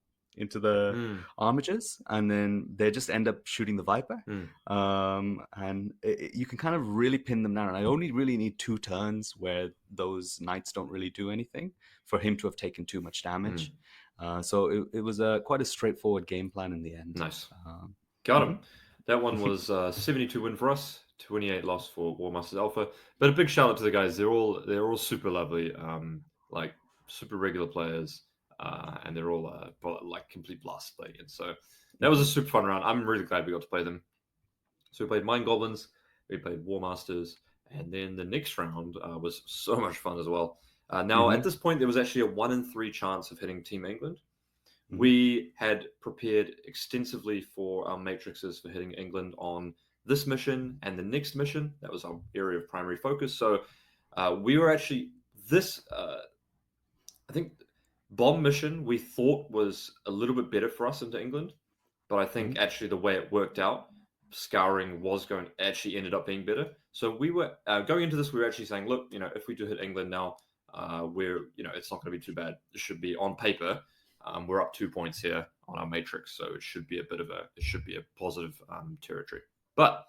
armigers, and then they just end up shooting the Viper. And you can kind of really pin them down. And I only really need 2 turns where those knights don't really do anything for him to have taken too much damage. So it was quite a straightforward game plan in the end. Nice. Got him. That one was 72 win for us, 28 loss for War Masters Alpha. But a big shout out to the guys. They're all super lovely, super regular players, and they're all complete blast to play against. So that was a super fun round. I'm really glad we got to play them. So we played Mind Goblins, we played War Masters, and then the next round was so much fun as well. Now, at this point, there was actually a 1 in 3 chance of hitting Team England. We had prepared extensively for our matrices for hitting England on this mission and the next mission. That was our area of primary focus. So we were actually I think bomb mission we thought was a little bit better for us into England, but I think actually the way it worked out, scouring actually ended up being better. So we were going into this, we were actually saying, look, if we do hit England now, it's not going to be too bad. It should be on paper. We're up 2 points here on our matrix, so it should be a positive territory. But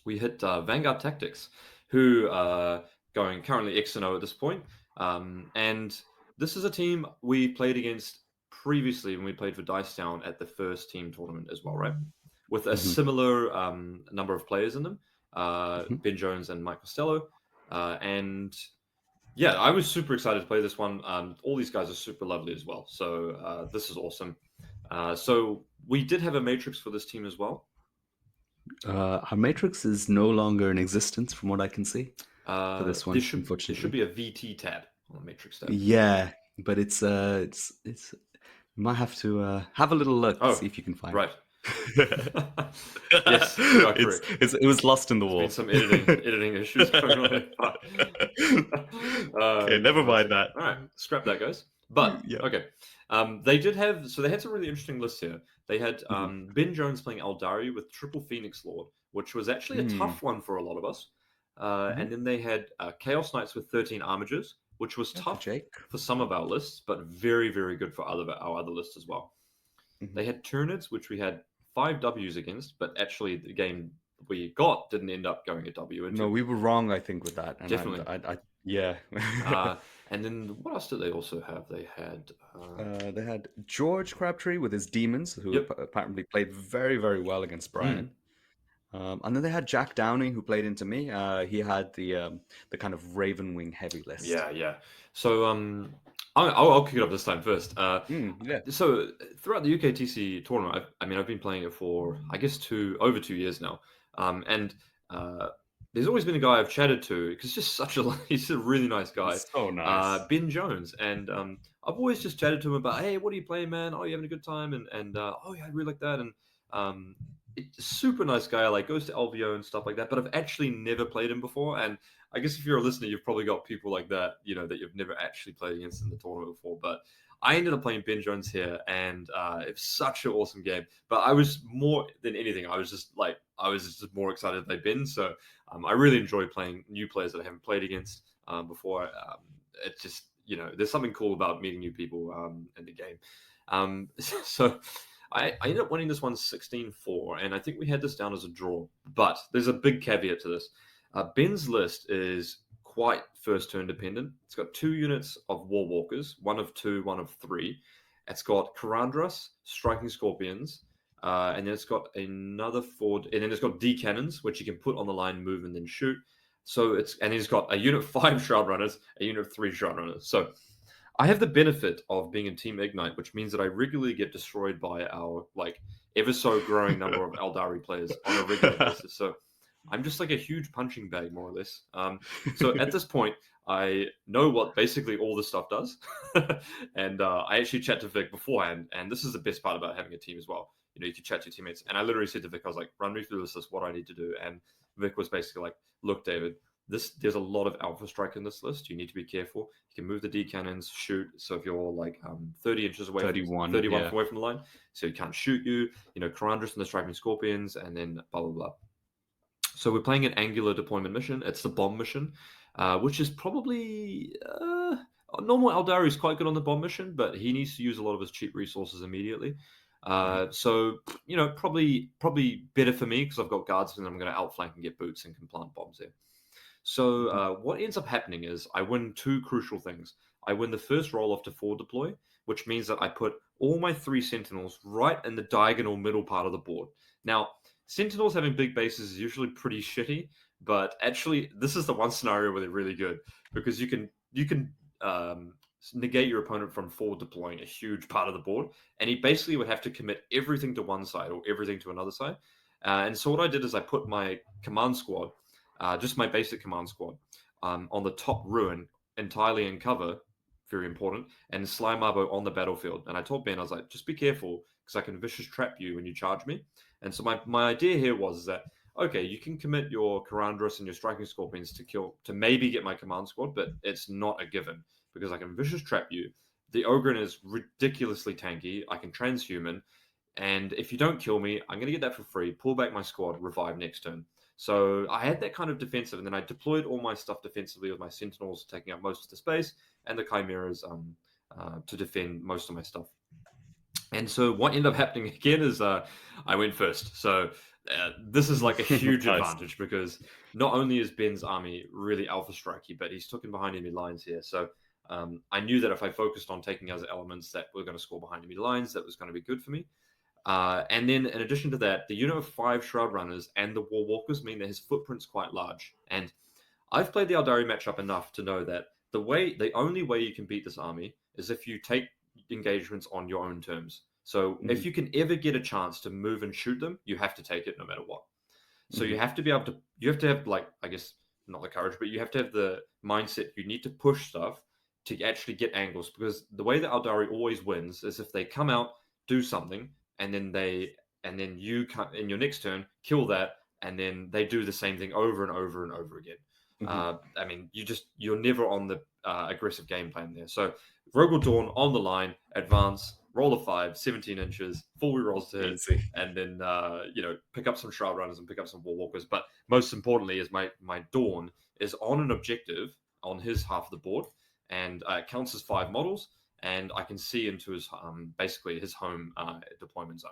we hit Vanguard Tactics, who are going currently X&O at this point. And this is a team we played against previously when we played for Dicetown at the first team tournament as well, right? With a similar number of players in them, Ben Jones and Mike Costello. And yeah, I was super excited to play this one. All these guys are super lovely as well. So this is awesome. So we did have a matrix for this team as well. Our matrix is no longer in existence, from what I can see. For this one, there should be a VT tab on the matrix tab. Yeah, but it's you might have to have a little look to see if you can find it. Yes, you are correct. It was lost in the wall. There's been some editing issues going on. Okay, never mind that. All right, scrap that, guys. But okay, they had some really interesting lists here. They had Ben Jones playing Eldari with triple Phoenix Lord, which was actually a tough one for a lot of us. And then they had Chaos Knights with 13 Armigers, which was tough for some of our lists, but very, very good for our other lists as well. They had Tyranids, which we had 5 Ws against, but actually the game we got didn't end up going a W into. No, we were wrong, I think, with that. And definitely. Yeah. And then what else did they also have? They had George Crabtree with his demons, who apparently played very, very well against Brian. And then they had Jack Downey, who played into me. He had the kind of Ravenwing heavy list. Yeah. So I'll kick it up this time first. So throughout the UKTC tournament, I've been playing it for I guess over 2 years now, and there's always been a guy I've chatted to because he's a really nice guy. So nice. Ben Jones, and I've always just chatted to him about, hey, what are you playing, man? Oh, you having a good time? And oh yeah, I really like that. And it's a super nice guy, like goes to LVO and stuff like that, but I've actually never played him before. And I guess if you're a listener, you've probably got people like that, that you've never actually played against in the tournament before. But I ended up playing Ben Jones here, and it was such an awesome game. But I was more than anything, I was just more excited to play Ben. So I really enjoy playing new players that I haven't played against before. It's just, there's something cool about meeting new people in the game. So I ended up winning this one 16-4, and I think we had this down as a draw. But there's a big caveat to this. Ben's list is quite first turn dependent. It's got 2 units of War Walkers, 1 of 2, 1 of 3. It's got Karandras, Striking Scorpions, and then it's got another 4, and then it's got D cannons, which you can put on the line, move, and then shoot. So he's got a unit 5 Shroud Runners, a unit 3 Shroud Runners. So I have the benefit of being in Team Ignite, which means that I regularly get destroyed by our ever so growing number of Eldari players on a regular basis. So I'm just like a huge punching bag, more or less. So at this point, I know what basically all this stuff does. And I actually chat to Vic beforehand. And this is the best part about having a team as well. You can chat to your teammates. And I literally said to Vic, I was like, run me through this, what I need to do. And Vic was basically like, look, David, there's a lot of Alpha Strike in this list. You need to be careful. You can move the D cannons, shoot. So if you're 30 inches away, 31 away from the line, so he can't shoot you. Karandras and the Striking Scorpions, and then blah, blah, blah. So we're playing an angular deployment mission. It's the bomb mission, which is probably normal. Eldari is quite good on the bomb mission, but he needs to use a lot of his cheap resources immediately. So probably better for me because I've got guards and I'm going to outflank and get boots and can plant bombs there. So what ends up happening is I win 2 crucial things. I win the first roll off to forward deploy, which means that I put all my 3 sentinels right in the diagonal middle part of the board. Now, sentinels having big bases is usually pretty shitty, but actually this is the one scenario where they're really good because you can negate your opponent from forward deploying a huge part of the board, and he basically would have to commit everything to one side or everything to another side. And so what I did is I put my command squad, just my basic command squad, on the top ruin, entirely in cover, very important, and Slime Marbo on the battlefield. And I told Ben, I was like, just be careful because I can vicious trap you when you charge me. And so my idea here was that, okay, you can commit your Karandras and your Striking Scorpions to maybe get my command squad, but it's not a given because I can vicious trap you. The Ogren is ridiculously tanky. I can transhuman. and if you don't kill me, I'm going to get that for free. Pull back my squad, revive next turn. So I had that kind of defensive, and then I deployed all my stuff defensively with my Sentinels taking up most of the space and the Chimeras to defend most of my stuff. And so what ended up happening again is I went first. So this is like a huge Nice. advantage because not only is Ben's army really alpha strikey, but he's taken behind enemy lines here. So I knew that if I focused on taking other elements that were going to score behind enemy lines, that was going to be good for me. And then in addition to that, the unit of 5 Shroud Runners and the War Walkers mean that his footprint's quite large. And I've played the Aeldari matchup enough to know that the only way you can beat this army is if you take engagements on your own terms. So if you can ever get a chance to move and shoot them, you have to take it no matter what. So you have to be able to, you have to have, like, I guess not the courage, but you have to have the mindset. You need to push stuff to actually get angles, because the way that Aeldari always wins is if they come out, do something, and then you in your next turn kill that, and then they do the same thing over and over and over again. I mean, you're never on the aggressive game plan there. So Rogal Dawn on the line, advance, roll a 5, 17 inches, 4 rerolls to hit, and then pick up some Shroud Runners and pick up some War Walkers. But most importantly is my Dawn is on an objective on his half of the board, and it counts as 5 models, and I can see into his basically his home deployment zone.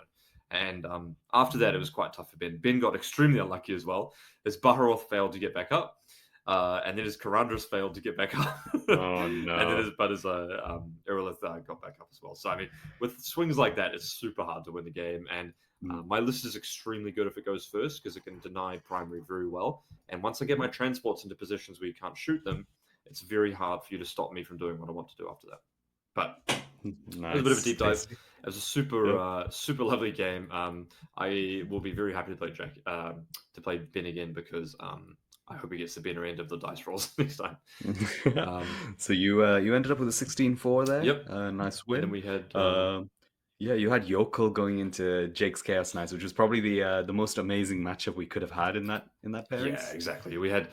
And after that, it was quite tough for Ben. Ben got extremely unlucky as well. His Baharoth failed to get back up. And then his Karandras failed to get back up. Oh, no. And then his Irilith got back up as well. So, I mean, with swings like that, it's super hard to win the game. And my list is extremely good if it goes first, because it can deny primary very well. And once I get my transports into positions where you can't shoot them, it's very hard for you to stop me from doing what I want to do after that. But nice. It was a bit of a deep dive. It was a super lovely game. I will be very happy to play to play Ben again, because I hope he gets the better end of the dice rolls next time. So you ended up with a 16-4 there. Yep. Nice win. And then we had you had Jokull going into Jake's Chaos Knights, which was probably the most amazing matchup we could have had in that pairing. Yeah, exactly. We had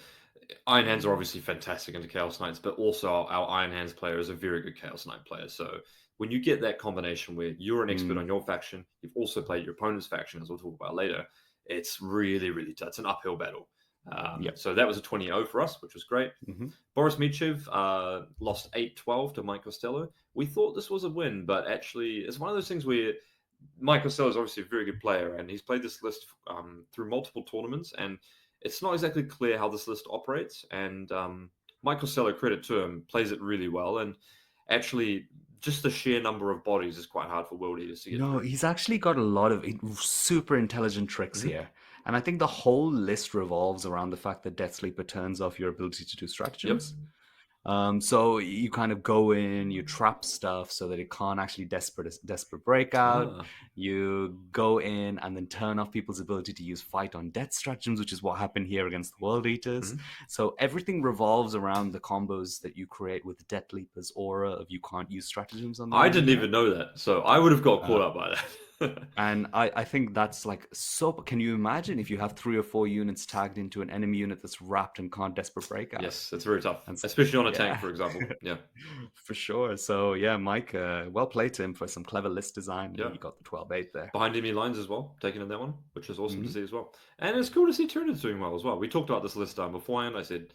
Iron Hands are obviously fantastic into Chaos Knights, but also our Iron Hands player is a very good Chaos Knight player. So when you get that combination where you're an expert on your faction, you've also played your opponent's faction, as we'll talk about later, it's really, really tough. It's an uphill battle. So that was a 20-0 for us, which was great. Boris Michev lost 8-12 to Mike Costello. We thought this was a win, but actually it's one of those things where Mike Costello is obviously a very good player, and he's played this list through multiple tournaments, and it's not exactly clear how this list operates. And Mike Costello, credit to him, plays it really well. And actually, just the sheer number of bodies is quite hard for World Eaters to get through. He's actually got a lot of super intelligent tricks here. And I think the whole list revolves around the fact that Death Sleeper turns off your ability to do stratagems. So you kind of go in, you trap stuff so that it can't actually desperate breakout. You go in and then turn off people's ability to use fight on death stratagems, which is what happened here against the World Eaters. So everything revolves around the combos that you create with Death Leaper's aura of you can't use stratagems on them. I didn't even know that, so I would have got caught up by that. And I think that's like so. Can you imagine if you have 3 or 4 units tagged into an enemy unit that's wrapped and can't desperate breakout? Yes, it's very tough, especially on a tank, for example. Yeah, for sure. So yeah, Mike, well played to him for some clever list design. Yeah, you got the 12-8 there behind enemy lines as well, taking in that one, which is awesome to see as well. And it's cool to see Tyranids doing well as well. We talked about this list beforehand. I said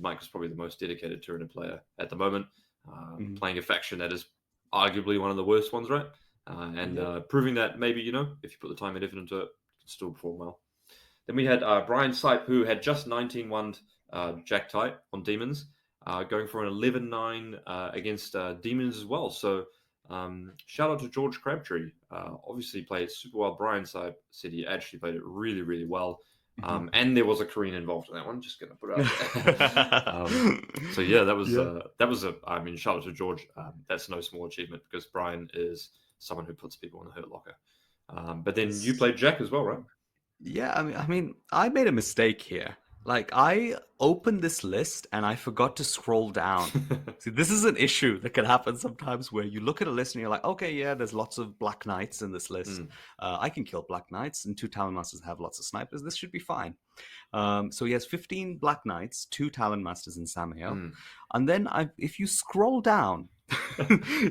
Mike was probably the most dedicated Tyranid player at the moment, playing a faction that is arguably one of the worst ones, right? Proving that maybe, if you put the time and effort into it, you can still perform well. Then we had Brian Seipp, who had just 19-1 Jack Tight on Demons, going for an 11-9 against Demons as well. So shout out to George Crabtree. Obviously played super well. Brian Seipp said he actually played it really, really well. And there was a Korean involved in that one. Just going to put it out there. So yeah, that was I mean, shout out to George. That's no small achievement, because Brian is someone who puts people in the hurt locker. But then you played Jack as well, right? Yeah, I mean, I made a mistake here. Like, I opened this list and I forgot to scroll down. See, this is an issue that can happen sometimes, where you look at a list and you're like, okay, yeah, there's lots of Black Knights in this list. I can kill Black Knights, and 2 Talon Masters have lots of snipers. This should be fine. So he has 15 Black Knights, 2 Talon Masters in Samael. And then if you scroll down,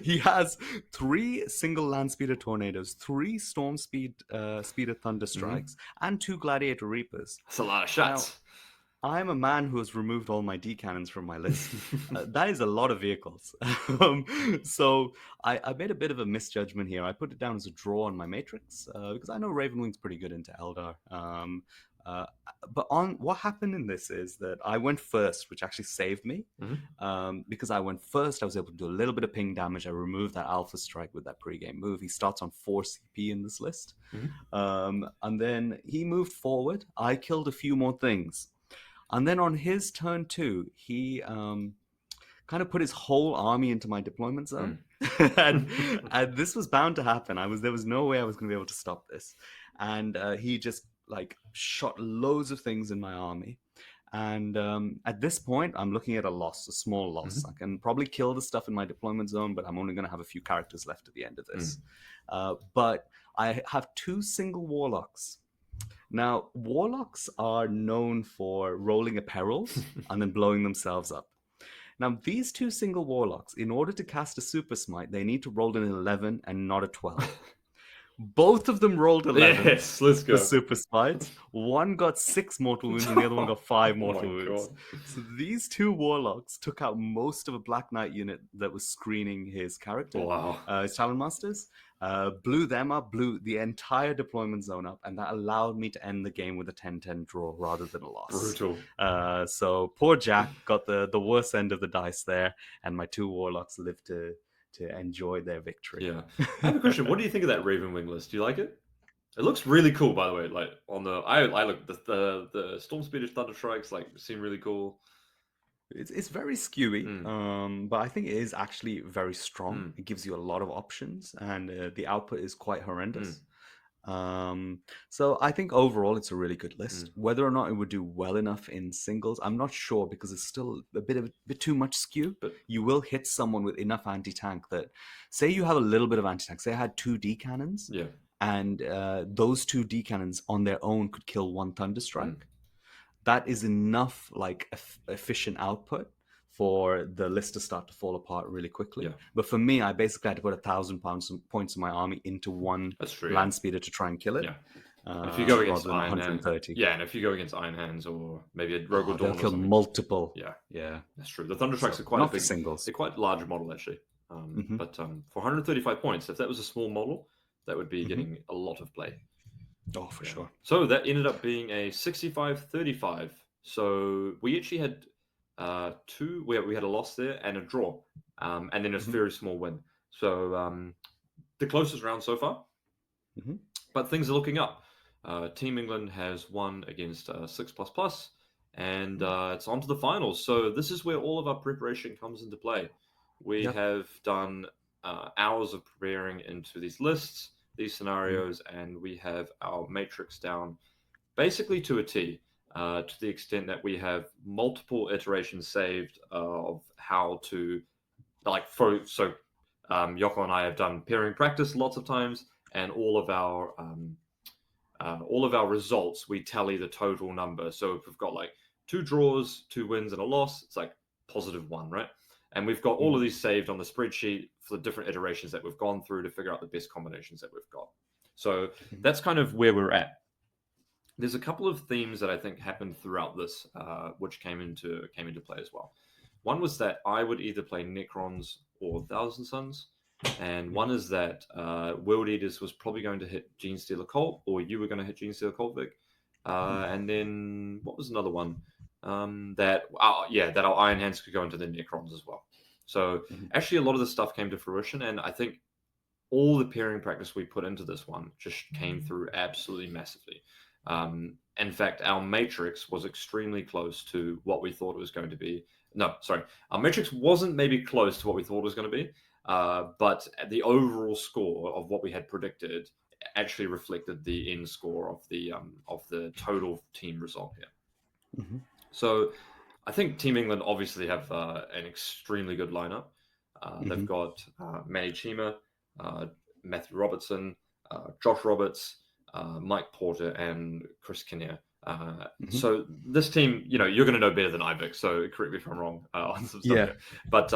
He has 3 single land speeder tornadoes, 3 storm speeder thunder strikes, and 2 gladiator reapers. That's a lot of Now, shots. I'm a man who has removed all my D cannons from my list. That is a lot of vehicles. So I made a bit of a misjudgment here. I put it down as a draw on my matrix because I know Ravenwing's pretty good into Eldar. Uh, but on what happened in this is that I went first, which actually saved me. Because I went first, I was able to do a little bit of ping damage. I removed that Alpha Strike with that pre-game move. He starts on 4 CP in this list. And then he moved forward. I killed a few more things. And then on his turn 2, he kind of put his whole army into my deployment zone. and this was bound to happen. There was no way I was going to be able to stop this. And he just like shot loads of things in my army. And at this point, I'm looking at a small loss. I can probably kill the stuff in my deployment zone, but I'm only going to have a few characters left at the end of this. But I have 2 single warlocks. Now, warlocks are known for rolling a perils and then blowing themselves up. Now, these 2 single warlocks, in order to cast a super smite, they need to roll an 11 and not a 12. Both of them rolled 11. Yes, let's go. The super smites. One got 6 mortal wounds and the other one got 5 mortal wounds. God. So these 2 warlocks took out most of a Black Knight unit that was screening his character. Wow. His Talon Masters. Blew them up, blew the entire deployment zone up, and that allowed me to end the game with a 10-10 draw rather than a loss. Brutal. So poor Jack got the worst end of the dice there, and my 2 warlocks lived to enjoy their victory. Yeah. I have a question. What do you think of that Ravenwing list? Do you like it? It looks really cool, by the way. Like on the, I look the Storm Speeder Thunder Strikes like seem really cool. It's very skewy, but I think it is actually very strong. It gives you a lot of options, and the output is quite horrendous. So I think overall it's a really good list. Whether or not it would do well enough in singles, I'm not sure because it's still a bit too much skew. But you will hit someone with enough anti-tank that, say you have a little bit of anti-tank, say I had 2 D cannons, and those 2 D cannons on their own could kill 1 Thunder Strike. That is enough like efficient output for the list to start to fall apart really quickly. But for me, I basically had to put 1,000 points of my army into 1 land speeder to try and kill it. And if you go against Iron Hands, and if you go against Iron Hands or maybe a Rogue Dawn, they'll kill multiple. Yeah, that's true. The Thunder Strikes are quite not a big, for singles. They're quite large model actually. But for 135 points, if that was a small model, that would be getting a lot of play. Oh, for sure. So that ended up being a 65-35. So we actually had 2 where we had a loss there and a draw, and then a very small win. So the closest round so far. But things are looking up. Team England has won against 6++, and it's on to the finals. So this is where all of our preparation comes into play. We have done hours of preparing into these lists, these scenarios, and we have our matrix down basically to a T, to the extent that we have multiple iterations saved of how to, like, Jokull and I have done pairing practice lots of times, and all of our results, we tally the total number. So if we've got like 2 draws, 2 wins, and a loss, it's like +1, right? And we've got all of these saved on the spreadsheet for the different iterations that we've gone through to figure out the best combinations that we've got. So that's kind of where we're at. There's a couple of themes that I think happened throughout this, which came into play as well. One was that I would either play Necrons or Thousand Suns, and one is that World Eaters was probably going to hit Genestealer Cult, or you were going to hit Genestealer Cult, Vic. And then what was another one? That our Iron Hands could go into the Necrons as well. So actually a lot of the stuff came to fruition, and I think all the pairing practice we put into this one just came through absolutely massively. In fact, our matrix was extremely close to what we thought it was going to be. No, sorry. Our matrix wasn't maybe close to what we thought it was going to be, but the overall score of what we had predicted actually reflected the end score of the total team result here. So I think Team England obviously have an extremely good lineup. They've got Manny Chima, Matthew Robertson, Josh Roberts, Mike Porter, and Chris Kinnear. So this team, you're going to know better than I, Vic, so correct me if I'm wrong on some stuff here. But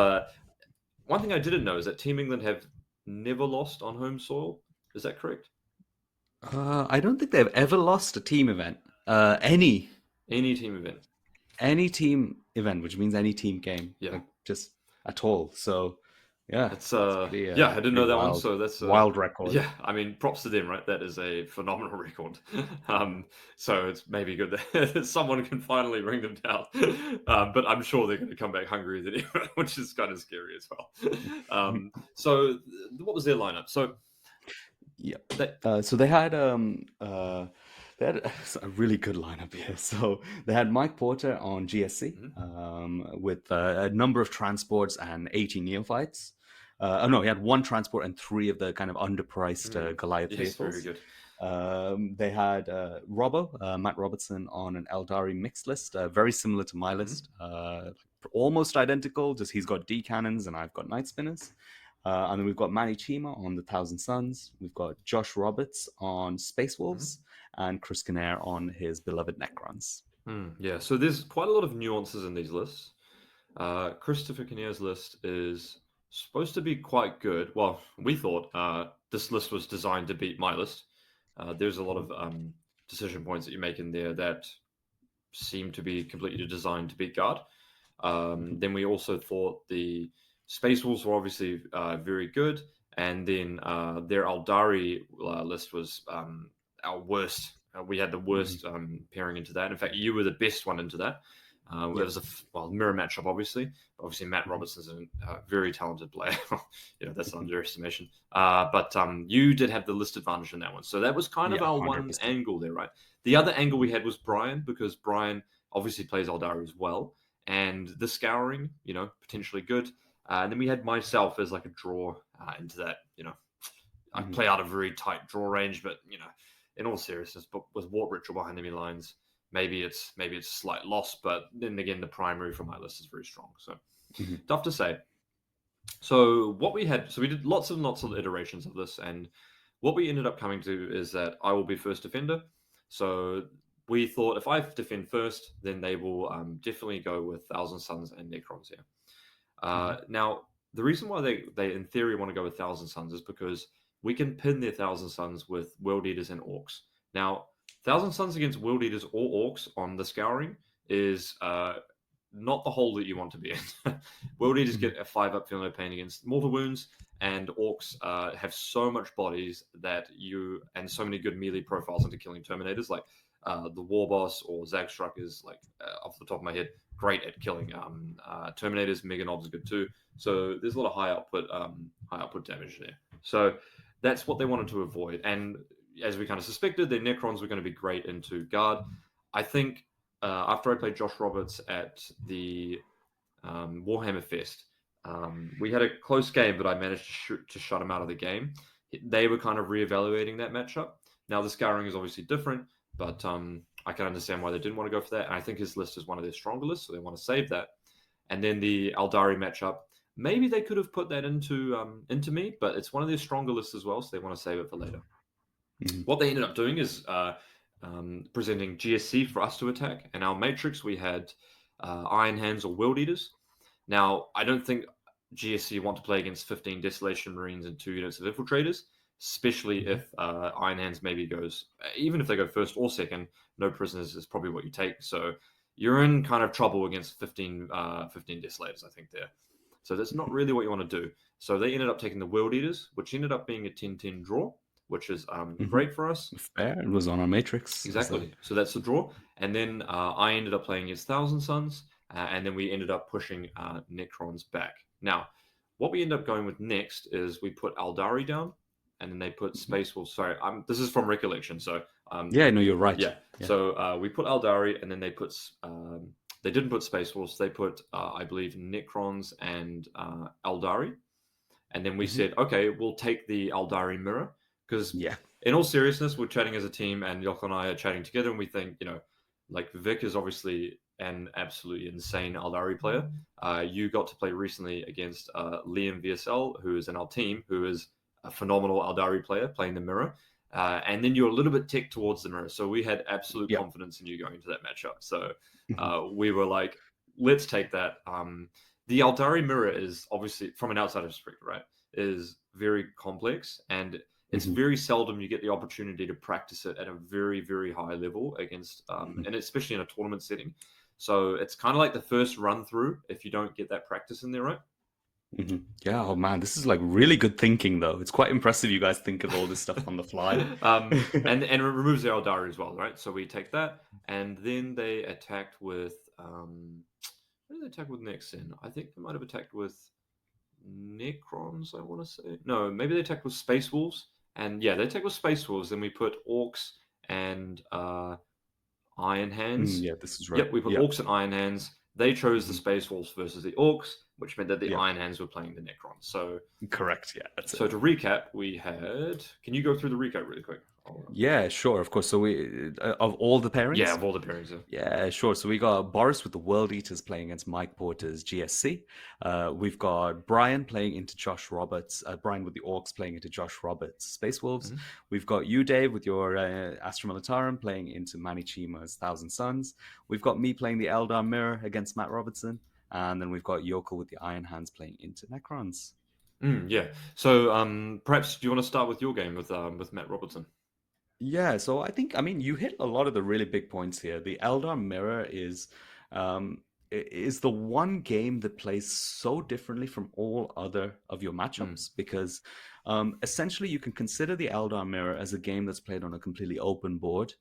one thing I didn't know is that Team England have never lost on home soil. Is that correct? I don't think they've ever lost a team event. Any team event. Any team event, which means any team game, Yeah. just at all. So, yeah, it's pretty, I didn't know that wild, one. So that's wild record. Yeah, I mean, props to them, right? That is a phenomenal record. So it's maybe good that someone can finally bring them down. But I'm sure they're going to come back hungrier than ever, which is kind of scary as well. So what was their lineup? So so they had a really good lineup here. So they had Mike Porter on GSC with a number of transports and 80 neophytes. No, he had one transport and 3 of the kind of underpriced Goliath faithfuls. Very good. They had Matt Robertson on an Eldari mixed list, very similar to my list, almost identical, just he's got D cannons and I've got Night Spinners. And then we've got Manny Chima on the Thousand Suns. We've got Josh Roberts on Space Wolves and Chris Kinnair on his beloved Necrons. Yeah, so there's quite a lot of nuances in these lists. Christopher Kinnair's list is supposed to be quite good. Well, we thought this list was designed to beat my list. There's a lot of decision points that you make in there that seem to be completely designed to beat Guard. Then we also thought the Space Wolves were obviously very good, and then their Eldari list was our worst. We had the worst pairing into that. In fact, you were the best one into that. It was a mirror matchup, obviously. Obviously, Matt Robertson's a very talented player. That's an underestimation. But you did have the list advantage in that one. So that was kind of our 100%. One angle there, right? The other angle we had was Brian, because Brian obviously plays Eldari as well. And the Scouring, potentially good. And then we had myself as like a draw into that. I play out a very tight draw range, but in all seriousness, but with Warp Ritual behind enemy lines, maybe it's a slight loss. But then again, the primary for my list is very strong, so tough to say. So what we had, we did lots and lots of iterations of this, and what we ended up coming to is that I will be first defender. So we thought if I defend first, then they will definitely go with Thousand Suns and Necrons here. Now, the reason why they in theory want to go with Thousand Suns is because we can pin their Thousand Suns with World Eaters and Orcs. Now, Thousand Suns against World Eaters or Orcs on the Scouring is not the hole that you want to be in. World Eaters get a 5-up Feel No Pain against Mortal Wounds, and Orcs have so much bodies that and so many good melee profiles into killing Terminators, like the War Boss or Zagstruck is, like, off the top of my head, great at killing Terminators. Mega Knobs is good too. So there's a lot of high output damage there. So that's what they wanted to avoid. And as we kind of suspected, their Necrons were going to be great into Guard. I think after I played Josh Roberts at the Warhammer Fest, we had a close game, but I managed to shut him out of the game. They were kind of reevaluating that matchup. Now the Scouring is obviously different, but I can understand why they didn't want to go for that. And I think his list is one of their stronger lists, so they want to save that. And then the Eldari matchup, maybe they could have put that into me, but it's one of their stronger lists as well, so they want to save it for later. What they ended up doing is presenting GSC for us to attack. And our Matrix, we had Iron Hands or World Eaters. Now, I don't think GSC want to play against 15 Desolation Marines and 2 units of Infiltrators, especially if Iron Hands maybe goes, even if they go first or second, no prisoners is probably what you take. So you're in kind of trouble against 15 Desolators, I think, there. So that's not really what you want to do. So they ended up taking the World Eaters, which ended up being a 10-10 draw, which is great for us. Fair. It was on our Matrix. Exactly. So that's the draw. And then I ended up playing against Thousand Suns, and then we ended up pushing Necrons back. Now, what we end up going with next is we put Eldari down, and then they put Space Wolves. Sorry, this is from recollection. So yeah, no, you're right. Yeah. So we put Eldari, and then they put they didn't put Space Wolves. They put I believe Necrons and Eldari, and then we said, okay, we'll take the Eldari mirror, because in all seriousness, we're chatting as a team, and Jokull and I are chatting together, and we think, like, Vik is obviously an absolutely insane Eldari player. You got to play recently against Liam VSL, who is in our team, who is a phenomenal Eldari player playing the mirror. And then you're a little bit tech towards the mirror. So we had absolute confidence in you going into that matchup. So we were like, let's take that. the Eldari mirror is obviously, from an outsider's perspective, right, is very complex, and it's very seldom you get the opportunity to practice it at a very, very high level against, and especially in a tournament setting. So it's kind of like the first run through if you don't get that practice in there, right? Yeah, oh man, this is like really good thinking though. It's quite impressive you guys think of all this stuff on the fly. And it removes the Eldari as well, right? So we take that, and then they attacked with what did they attack with next then? I think they might have attacked with Necrons, I want to say. No, maybe they attacked with Space Wolves. And yeah, they attacked with Space Wolves. Then we put Orcs and Iron Hands. Yeah, this is right. Yep, we put Orcs and Iron Hands. They chose the Space Wolves versus the Orcs, which meant that the Iron Hands were playing the Necrons. So correct, yeah. That's so to recap, we had. Can you go through the recap really quick? Yeah, sure, of course. So we of all the pairings? Yeah, of all the pairings. Yeah, sure. So we got Boris with the World Eaters playing against Mike Porter's GSC. We've got Brian playing into Josh Roberts. Brian with the Orcs playing into Josh Roberts' Space Wolves. We've got you, Dave, with your Astra Militarum playing into Manny Chima's Thousand Suns. We've got me playing the Eldar Mirror against Matt Robertson. And then we've got Jokull with the Iron Hands playing into Necrons. Yeah. So perhaps do you want to start with your game with Matt Robertson? Yeah, so I mean, you hit a lot of the really big points here. The Eldar Mirror is the one game that plays so differently from all other of your matchups because essentially you can consider the Eldar Mirror as a game that's played on a completely open board.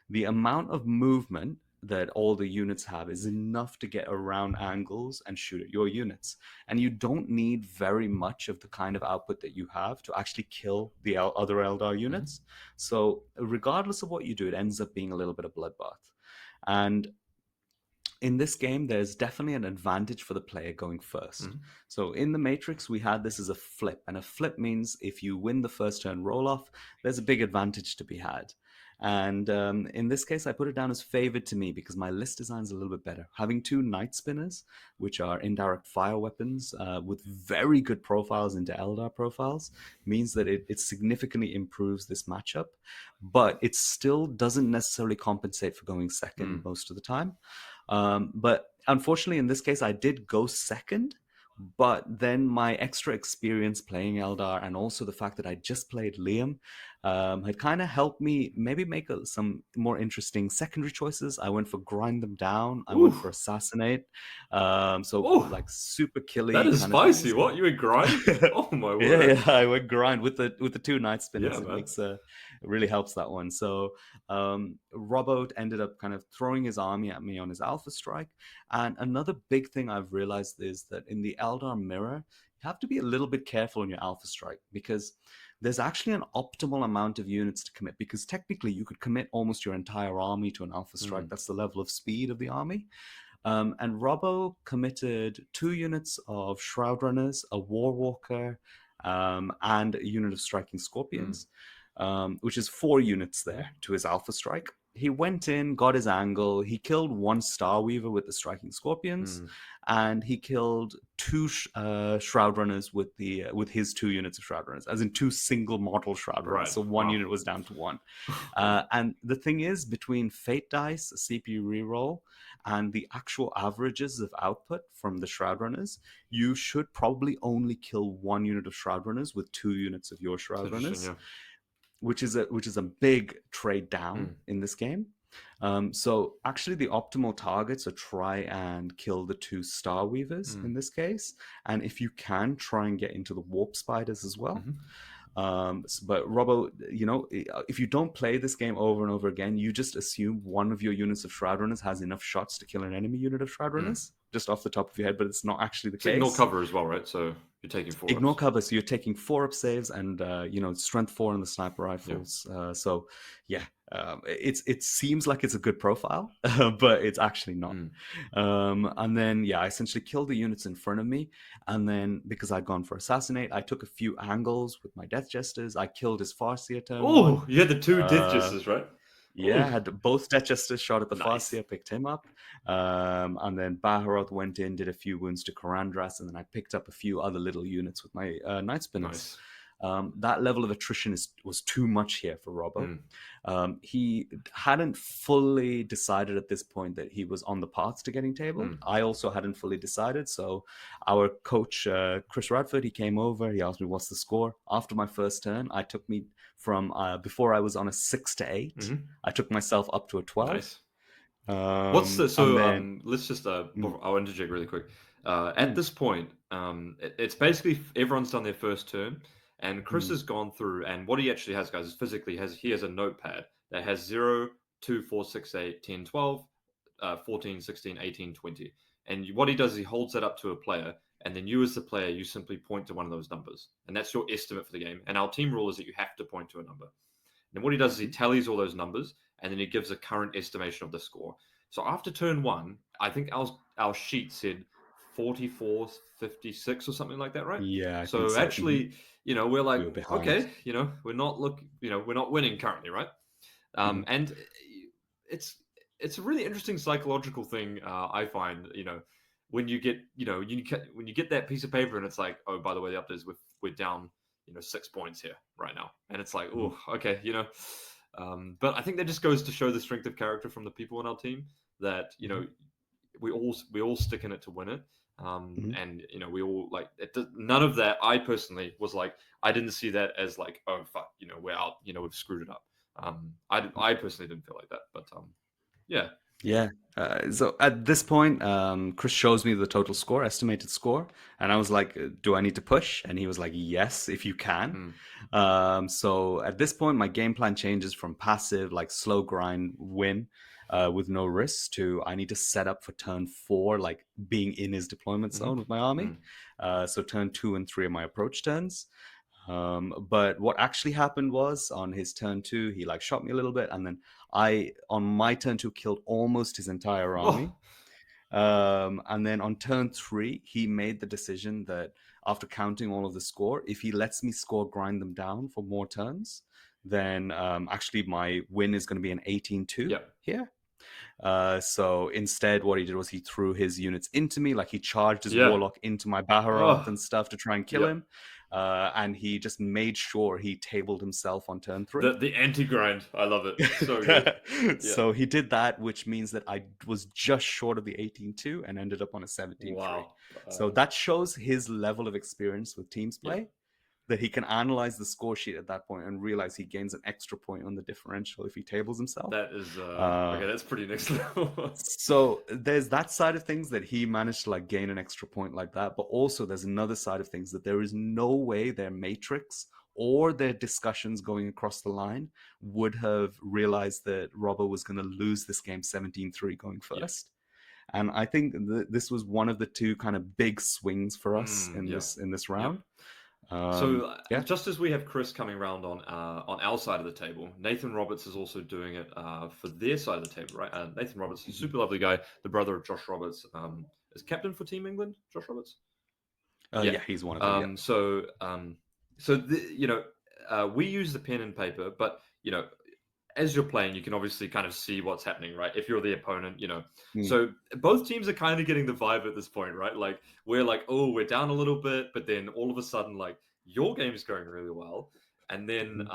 The amount of movement that all the units have is enough to get around angles and shoot at your units. And you don't need very much of the kind of output that you have to actually kill the other Eldar units. So regardless of what you do, it ends up being a little bit of bloodbath. And in this game, there's definitely an advantage for the player going first. So in the Matrix, we had this as a flip. And a flip means if you win the first turn roll-off, there's a big advantage to be had. And in this case, I put it down as favored to me because my list design is a little bit better. Having two Night Spinners, which are indirect fire weapons with very good profiles into Eldar profiles, means that it significantly improves this matchup. But it still doesn't necessarily compensate for going second most of the time. But unfortunately, in this case, I did go second. But then my extra experience playing Eldar and also the fact that I just played Liam had kind of helped me maybe make some more interesting secondary choices. I went for Grind Them Down. I went for Assassinate. Like super killy. That is spicy. What? You went Grind? Oh my word. Yeah, I went Grind with the two Night Spinners. It really helps that one. So Robbo ended up kind of throwing his army at me on his Alpha Strike. And another big thing I've realized is that in the Eldar Mirror, you have to be a little bit careful on your Alpha Strike because there's actually an optimal amount of units to commit because technically you could commit almost your entire army to an Alpha Strike. That's the level of speed of the army. And Robbo committed 2 units of Shroud Runners, a War Walker, and a unit of Striking Scorpions, which is 4 units there to his Alpha Strike. He went in, got his angle. He killed 1 Star Weaver with the Striking Scorpions, and he killed 2 Shroud Runners with his 2 units of Shroud Runners, as in 2 single model Shroud Runners. Right. So 1 unit was down to 1. And the thing is, between Fate Dice, a CPU reroll, and the actual averages of output from the Shroud Runners, you should probably only kill 1 unit of Shroud Runners with 2 units of your Shroud Runners. Yeah. Which is a big trade down in this game. So actually the optimal targets are try and kill the 2 Star Weavers in this case. And if you can, try and get into the Warp Spiders as well. But Robbo, if you don't play this game over and over again, you just assume one of your units of Shroud Runners has enough shots to kill an enemy unit of Shroud Runners, just off the top of your head, but it's not actually the case. Ignore cover as well, right? So you're taking 4 Ignore cover, so you're taking 4 up saves and, strength 4 on the sniper rifles. Yeah. It seems like it's a good profile, but it's actually not. And then, I essentially killed the units in front of me. And then, because I'd gone for Assassinate, I took a few angles with my Death Jesters. I killed his Farseer turn 1. You had the 2 Death Jesters, right? Yeah, I had both Death Jesters shot at the Farseer, picked him up. And then Baharoth went in, did a few wounds to Karandras, and then I picked up a few other little units with my Night Spinners. that level of attrition was too much here for Robbo. Mm. He hadn't fully decided at this point that he was on the path to getting tabled. I also hadn't fully decided. So our coach, Chris Radford, he came over. He asked me, what's the score? After my first turn, I took me from, before I was on a 6-8, I took myself up to a 12. Nice. What's the, so then, let's just I'll interject really quick. At this point, it's basically everyone's done their first turn, and Chris has gone through, and what he actually has, guys, is physically he has a notepad that has 0, 2, 4, 6, 8, 10, 12, 14, 16, 18, 20. And what he does is he holds that up to a player, and then you as the player, you simply point to one of those numbers, and that's your estimate for the game. And our team rule is that you have to point to a number. And what he does is he tallies all those numbers, and then he gives a current estimation of the score. So after turn 1, I think our sheet said 44, 56 or something like that, right? Yeah. So actually, we're like, we were okay, we're not winning currently, right? And it's a really interesting psychological thing, I find, when you get, when you get that piece of paper and it's like, oh, by the way, the update is we're down, 6 points here right now. And it's like, oh, okay, but I think that just goes to show the strength of character from the people on our team that, we all stick in it to win it. And, we all like it. None of that. I personally was like, I didn't see that as like, oh, fuck, we're out, we've screwed it up. I personally didn't feel like that, but yeah. Yeah. So at this point, Chris shows me the total score, estimated score, and I was like, "Do I need to push?" And he was like, "Yes, if you can." So at this point, my game plan changes from passive, like slow grind win with no risks, to I need to set up for turn 4, like being in his deployment zone with my army. So turn 2 and 3 are my approach turns. But what actually happened was on his turn 2, he like shot me a little bit, and then on my turn 2 killed almost his entire army. And then on turn 3, he made the decision that after counting all of the score, if he lets me score grind them down for more turns, then actually my win is going to be an 18-2 here. So instead, what he did was he threw his units into me, like he charged his warlock into my Baharoth and stuff to try and kill him. And he just made sure he tabled himself on turn 3. The anti-grind, I love it. So good. So he did that, which means that I was just short of the 18-2 and ended up on a 17-3. Wow. So that shows his level of experience with teams play. That he can analyze the score sheet at that point and realize he gains an extra point on the differential if he tables himself. That is okay. That's pretty next level. So there's that side of things that he managed to like gain an extra point like that, but also there's another side of things that there is no way their matrix or their discussions going across the line would have realized that Robbo was going to lose this game 17-3 going first. And I think this was one of the two kind of big swings for us in this round. So just as we have Chris coming around on our side of the table, Nathan Roberts is also doing it for their side of the table, right? Nathan Roberts, a super lovely guy, the brother of Josh Roberts, is captain for Team England. Josh Roberts. Yeah, he's one of them. So we use the pen and paper, but as you're playing, you can obviously kind of see what's happening, right? If you're the opponent, So both teams are kind of getting the vibe at this point, right? Like we're like, oh, we're down a little bit, but then all of a sudden, like your game's going really well, and then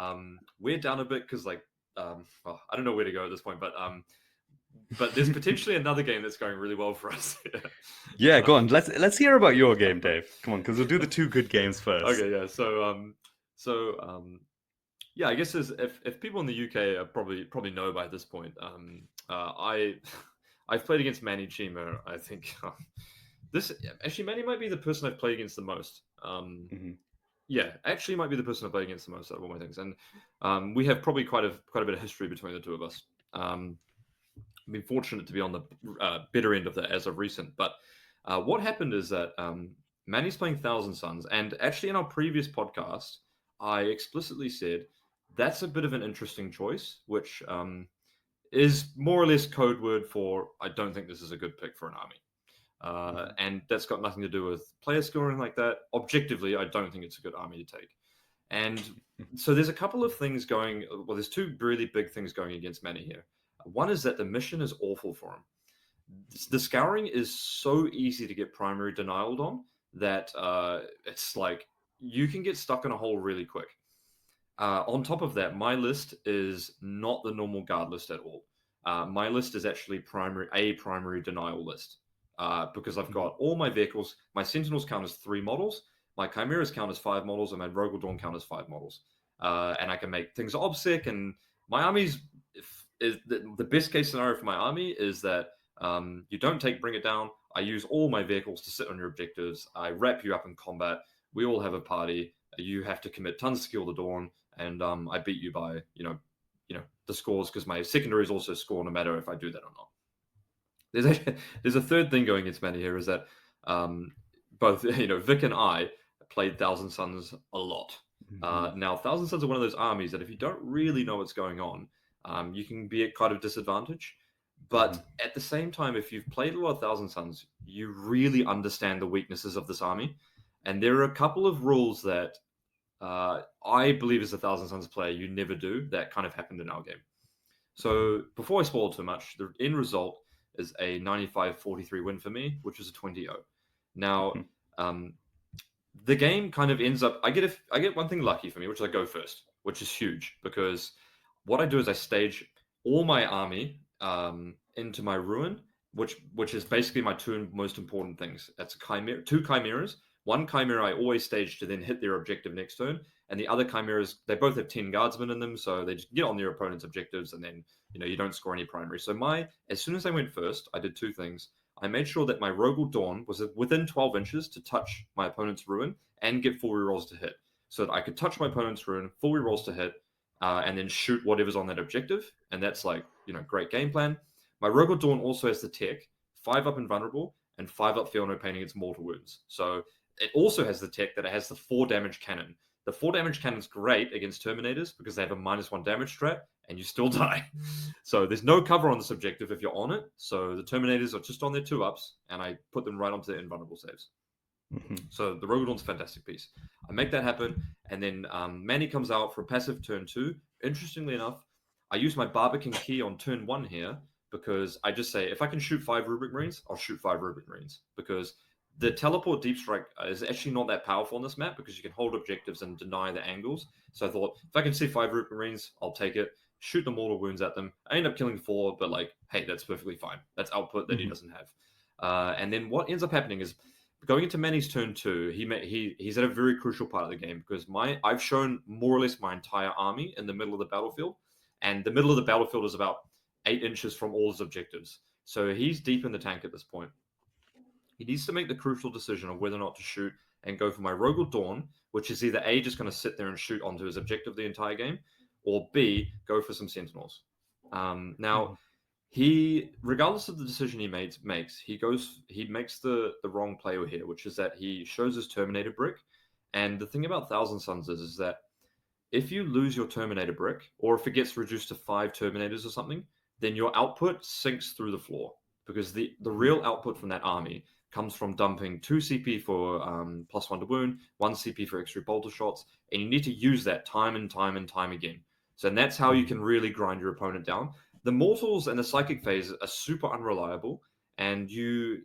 we're down a bit because like, well, I don't know where to go at this point, but there's potentially another game that's going really well for us. Yeah, go on. Let's hear about your game, Dave. Come on, because we'll do the two good games first. Okay, yeah. Yeah, I guess if people in the UK probably know by this point, I've played against Manny Chima. I think Manny might be the person I've played against the most. Yeah, actually might be the person I've played against the most out of all my things, and we have probably quite a bit of history between the two of us. I've been fortunate to be on the better end of that as of recent. But what happened is that Manny's playing Thousand Suns, and actually in our previous podcast, I explicitly said that's a bit of an interesting choice, which is more or less code word for I don't think this is a good pick for an army. And that's got nothing to do with player skill or anything like that. Objectively, I don't think it's a good army to take. And so there's a couple of things going. Well, there's two really big things going against Manny here. One is that the mission is awful for him. The scouring is so easy to get primary denialed on that it's like you can get stuck in a hole really quick. On top of that, my list is not the normal guard list at all. My list is actually primary denial list, because I've got all my vehicles. My Sentinels count as 3 models, my Chimeras count as 5 models, and my Rogal Dawn count as 5 models. And I can make things obsec, and my army's is the best case scenario for my army is that you don't bring it down. I use all my vehicles to sit on your objectives. I wrap you up in combat. We all have a party. You have to commit tons of skill to Dawn, and I beat you by the scores, because my secondaries also score no matter if I do that or not. There's a third thing going into Manny here, is that both Vik and I played Thousand Suns a lot. Now Thousand Suns are one of those armies that if you don't really know what's going on, you can be at kind of disadvantage. But at the same time, if you've played a lot of Thousand Suns, you really understand the weaknesses of this army. And there are a couple of rules that I believe as a Thousand Suns player you never do that kind of happened in our game. So before I spoil too much, the end result is a 95-43 win for me, which is a 20-0. Now, the game kind of ends up. I get one thing lucky for me, which is I go first, which is huge, because what I do is I stage all my army into my ruin, which is basically my 2 most important things. That's a chimera, 2 chimeras. One chimera I always stage to then hit their objective next turn, and the other chimeras, they both have 10 guardsmen in them, so they just get on their opponent's objectives, and then you don't score any primary. So as soon as I went first, I did 2 things. I made sure that my Rogal Dawn was within 12 inches to touch my opponent's ruin and get full rerolls to hit, so that I could touch my opponent's ruin, full rerolls to hit, and then shoot whatever's on that objective. And that's great game plan. My Rogal Dawn also has the tech 5 up invulnerable and 5 up feel no pain against mortal wounds. So it also has the tech that it has the 4 damage cannon. The 4 damage cannon's great against Terminators because they have a -1 damage strat and you still die. So there's no cover on this objective if you're on it. So the Terminators are just on their 2-ups, and I put them right onto their invulnerable saves. So the Rogal Dawn's a fantastic piece. I make that happen, and then Manny comes out for a passive turn 2. Interestingly enough, I use my Barbican key on turn 1 here, because I just say, if I can shoot 5 Rubric Marines, I'll shoot 5 Rubric Marines, because the teleport deep strike is actually not that powerful on this map, because you can hold objectives and deny the angles. So I thought, if I can see 5 Rubric Marines, I'll take it, shoot the mortal wounds at them. I end up killing 4, but hey, that's perfectly fine. That's output that he doesn't have. And then what ends up happening is, going into Manny's turn 2, he's at a very crucial part of the game, because I've shown more or less my entire army in the middle of the battlefield, and the middle of the battlefield is about 8 inches from all his objectives. So he's deep in the tank at this point. He needs to make the crucial decision of whether or not to shoot and go for my Rogal Dawn, which is either A, just going to sit there and shoot onto his objective the entire game, or B, go for some Sentinels. Now, he, regardless of the decision he makes, he makes the wrong play here, which is that he shows his Terminator brick. And the thing about Thousand Suns is that if you lose your Terminator brick, or if it gets reduced to 5 Terminators or something, then your output sinks through the floor, because the real output from that army comes from dumping 2 CP for +1 to wound, 1 CP for extra bolter shots, and you need to use that time and time and time again. So that's how you can really grind your opponent down. The mortals and the psychic phase are super unreliable, and you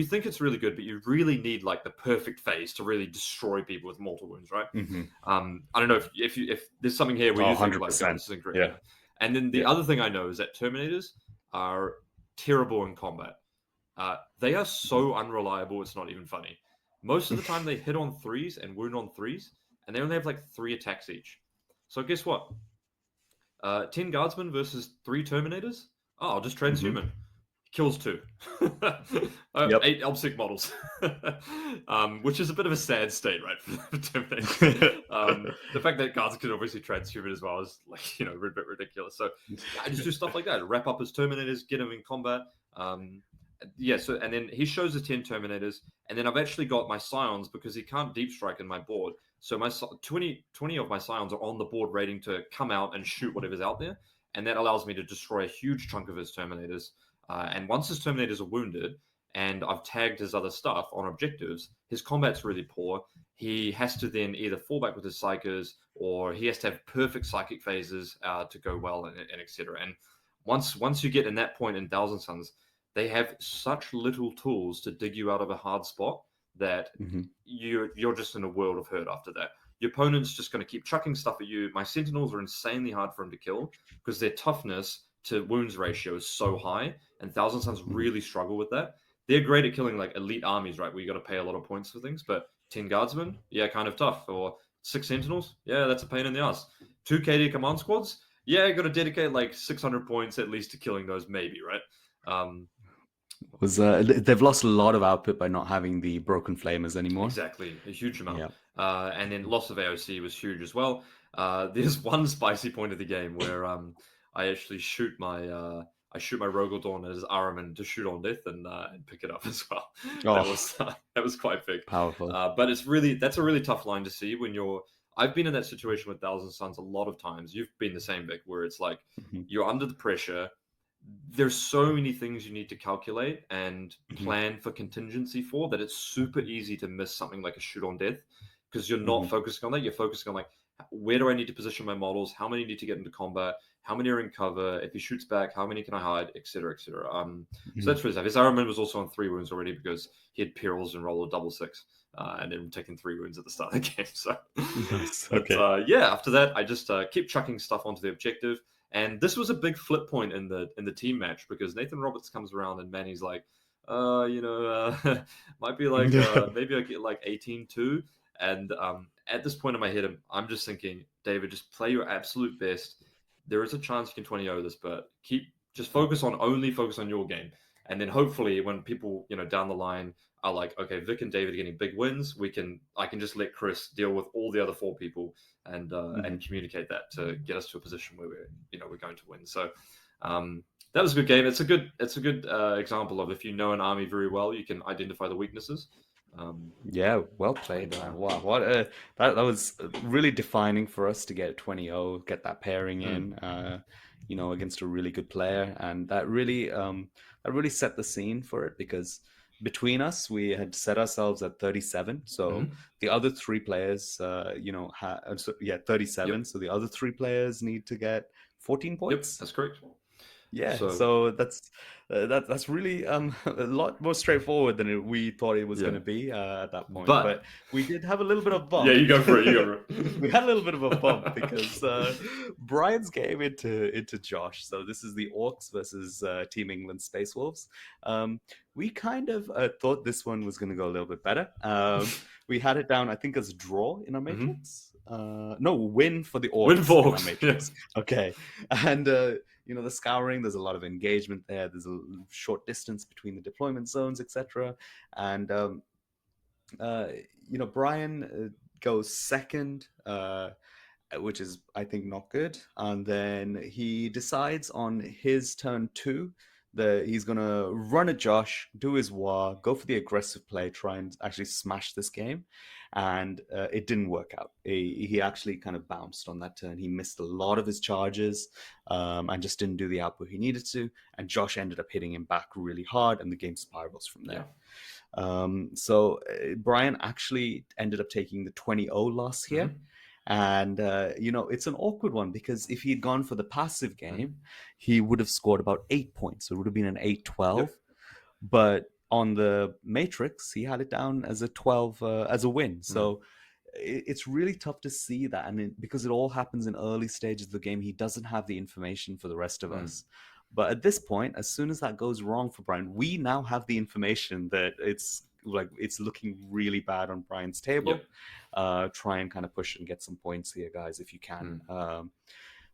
think it's really good, but you really need the perfect phase to really destroy people with mortal wounds, right? I don't know if there's something here where you think this isn't great. Yeah. And then the other thing I know is that Terminators are terrible in combat. They are so unreliable, it's not even funny. Most of the time they hit on 3s and wound on 3s, and they only have 3 attacks each. So guess what? 10 guardsmen versus 3 Terminators? Oh, I'll just transhuman. Kills 2. 8 obsec models. Which is a bit of a sad state, right, for Terminators. The fact that guards can obviously transhuman as well is a bit ridiculous. So I just do stuff like that. Wrap up his Terminators, get him in combat. So and then he shows the 10 Terminators, and then I've actually got my Scions, because he can't deep strike in my board. So my 20 of my Scions are on the board waiting to come out and shoot whatever's out there, and that allows me to destroy a huge chunk of his Terminators. And once his Terminators are wounded, and I've tagged his other stuff on objectives, his combat's really poor. He has to then either fall back with his Psychers, or he has to have perfect psychic phases to go well, and etc. And once you get in that point in Thousand Suns, they have such little tools to dig you out of a hard spot that you're just in a world of hurt after that. Your opponent's just going to keep chucking stuff at you. My Sentinels are insanely hard for him to kill because their toughness to wounds ratio is so high, and Thousand Sons really struggle with that. They're great at killing like elite armies, right? Where you got to pay a lot of points for things, but 10 guardsmen, yeah, kind of tough. Or 6 sentinels, yeah, that's a pain in the ass. 2 KD command squads, yeah, you got to dedicate like 600 points at least to killing those, maybe, right? They've lost a lot of output by not having the broken flamers anymore. Exactly, a huge amount. Yeah. And then loss of AOC was huge as well. There's one spicy point of the game where I actually shoot my Rogaldorn as Araman to shoot on death and pick it up as well. That was quite big. Powerful. But that's a really tough line to see when you're. I've been in that situation with Thousand Sons a lot of times. You've been the same, Vic, where it's like you're under the pressure. There's so many things you need to calculate and plan for contingency for that it's super easy to miss something like a shoot on death because you're not focusing on that. You're focusing on like, where do I need to position my models? How many need to get into combat? How many are in cover? If he shoots back, how many can I hide? Etc. Etc. So that's really tough. His Araman was also on 3 wounds already because he had Perils and rolled a 6/6 and then taking 3 wounds at the start of the game. So, okay. Yeah, after that, I just keep chucking stuff onto the objective. And this was a big flip point in the team match because Nathan Roberts comes around and Manny's like, might be like maybe I get like 18-2. And at this point in my head, I'm just thinking, David, just play your absolute best. There is a chance you can 20-0 this, but just focus on your game. And then hopefully when people, down the line are like, okay, Vic and David are getting big wins, I can just let Chris deal with all the other 4 people and communicate that to get us to a position where we're going to win. So that was a good game. It's a good example of if you know an army very well, you can identify the weaknesses. Yeah, well played. Wow, that was really defining for us to get 20-0, get that pairing in, against a really good player, and that really set the scene for it because between us we had set ourselves at 37. So the other 3 players, 37. Yep. So the other 3 players need to get 14 points. Yep, that's correct. Yeah, so that's really a lot more straightforward than we thought it was going to be at that point. But we did have a little bit of bump. Yeah, you go for it. We had a little bit of a bump because Brian's game into Josh. So this is the Orcs versus Team England Space Wolves. We kind of thought this one was going to go a little bit better. We had it down, I think, as a draw in our matrix. No, win for the Orcs. Win for Orcs. Yes. Okay, and. The scouring, there's a lot of engagement there. There's a short distance between the deployment zones, etc. And, Brian goes second, which is, I think, not good. And then he decides on his turn 2 that he's going to run at Josh, do his war, go for the aggressive play, try and actually smash this game. And it didn't work out. He actually kind of bounced on that turn. He missed a lot of his charges and just didn't do the output he needed to. And Josh ended up hitting him back really hard, and the game spirals from there. So Brian actually ended up taking the 20-0 loss here. And, it's an awkward one because if he'd gone for the passive game, he would have scored about 8 points. So it would have been an 8-12. Yep. But on the matrix, he had it down as a 12 as a win. So it's really tough to see that. And because it all happens in early stages of the game, he doesn't have the information for the rest of us. But at this point, as soon as that goes wrong for Brian, we now have the information that it's looking really bad on Brian's table. Yep. Try and kind of push and get some points here, guys, if you can.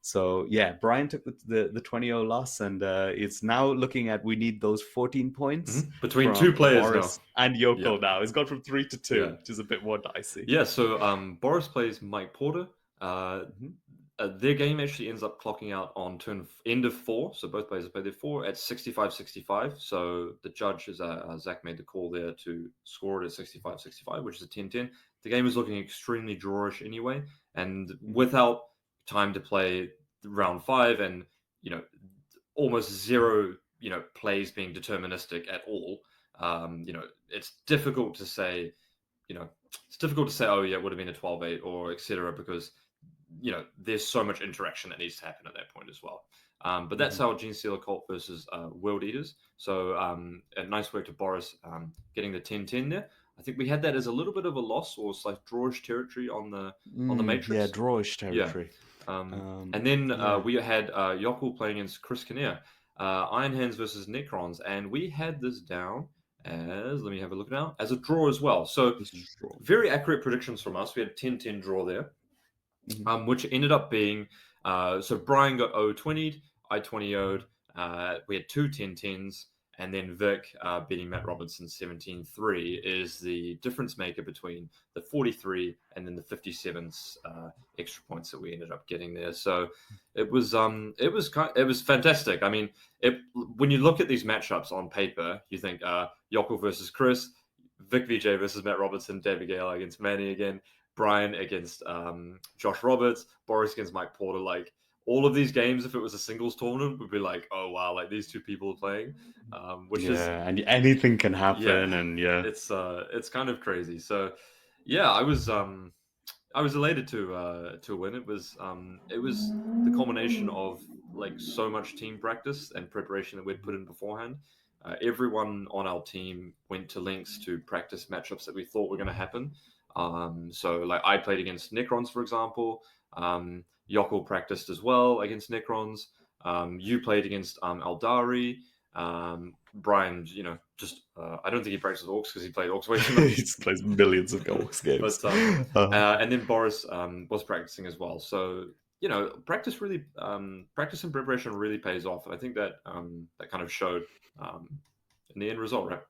So yeah, Brian took the 20-0 loss, and it's now looking at we need those 14 points between 2 players Boris now. And Jokull now. It's gone from 3 to 2, which is a bit more dicey. Yeah, so Boris plays Mike Porter. Their game actually ends up clocking out on end of 4, so both players have played their 4 at 65-65. So the judge, Zach made the call there to score it at 65-65, which is a 10-10. The game is looking extremely drawish anyway, and without time to play round 5 and almost 0 plays being deterministic at all, it's difficult to say oh yeah, it would have been a 12-8 or etc. because there's so much interaction that needs to happen at that point as well. But that's how Gene Stealer Cult versus World Eaters. So a nice work to Boris getting the 10-10 there. I think we had that as a little bit of a loss or it's like drawish territory on the Yeah, matrix. drawish Yeah. territory. And then we had Jokull playing against Chris Kinnear, Iron Hands versus Necrons, and we had this down as, let me have a look now, as a draw as well. So This is draw. very accurate predictions from us. We had a 10-10 draw there, which ended up being, so Brian got 0-20'd, I 20-0'd, we had two 10-10s, and then Vic beating Matt Robertson 17-3 is the difference maker between the 43 and then the 57 extra points that we ended up getting there. So it was fantastic. I mean, when you look at these matchups on paper, you think Jokull versus Chris, Vic Vijay versus Matt Robertson, David Gaylard against Manny again, Brian against Josh Roberts, Boris against Mike Porter, like. All of these games, if it was a singles tournament, would be like, oh wow, like these two people are playing, which is and anything can happen, and it's kind of crazy. So yeah, I was elated to win. It was the culmination of like so much team practice and preparation that we'd put in beforehand. Everyone on our team went to links to practice matchups that we thought were going to happen. So like I played against Necrons, for example. Jokull practiced as well against Necrons. You played against Aldari. Brian, just I don't think he practiced with Orcs because he played Orcs way too much. He plays millions of Orcs games. But, and then Boris was practicing as well. So practice and preparation really pays off. And I think that that kind of showed in the end result, right?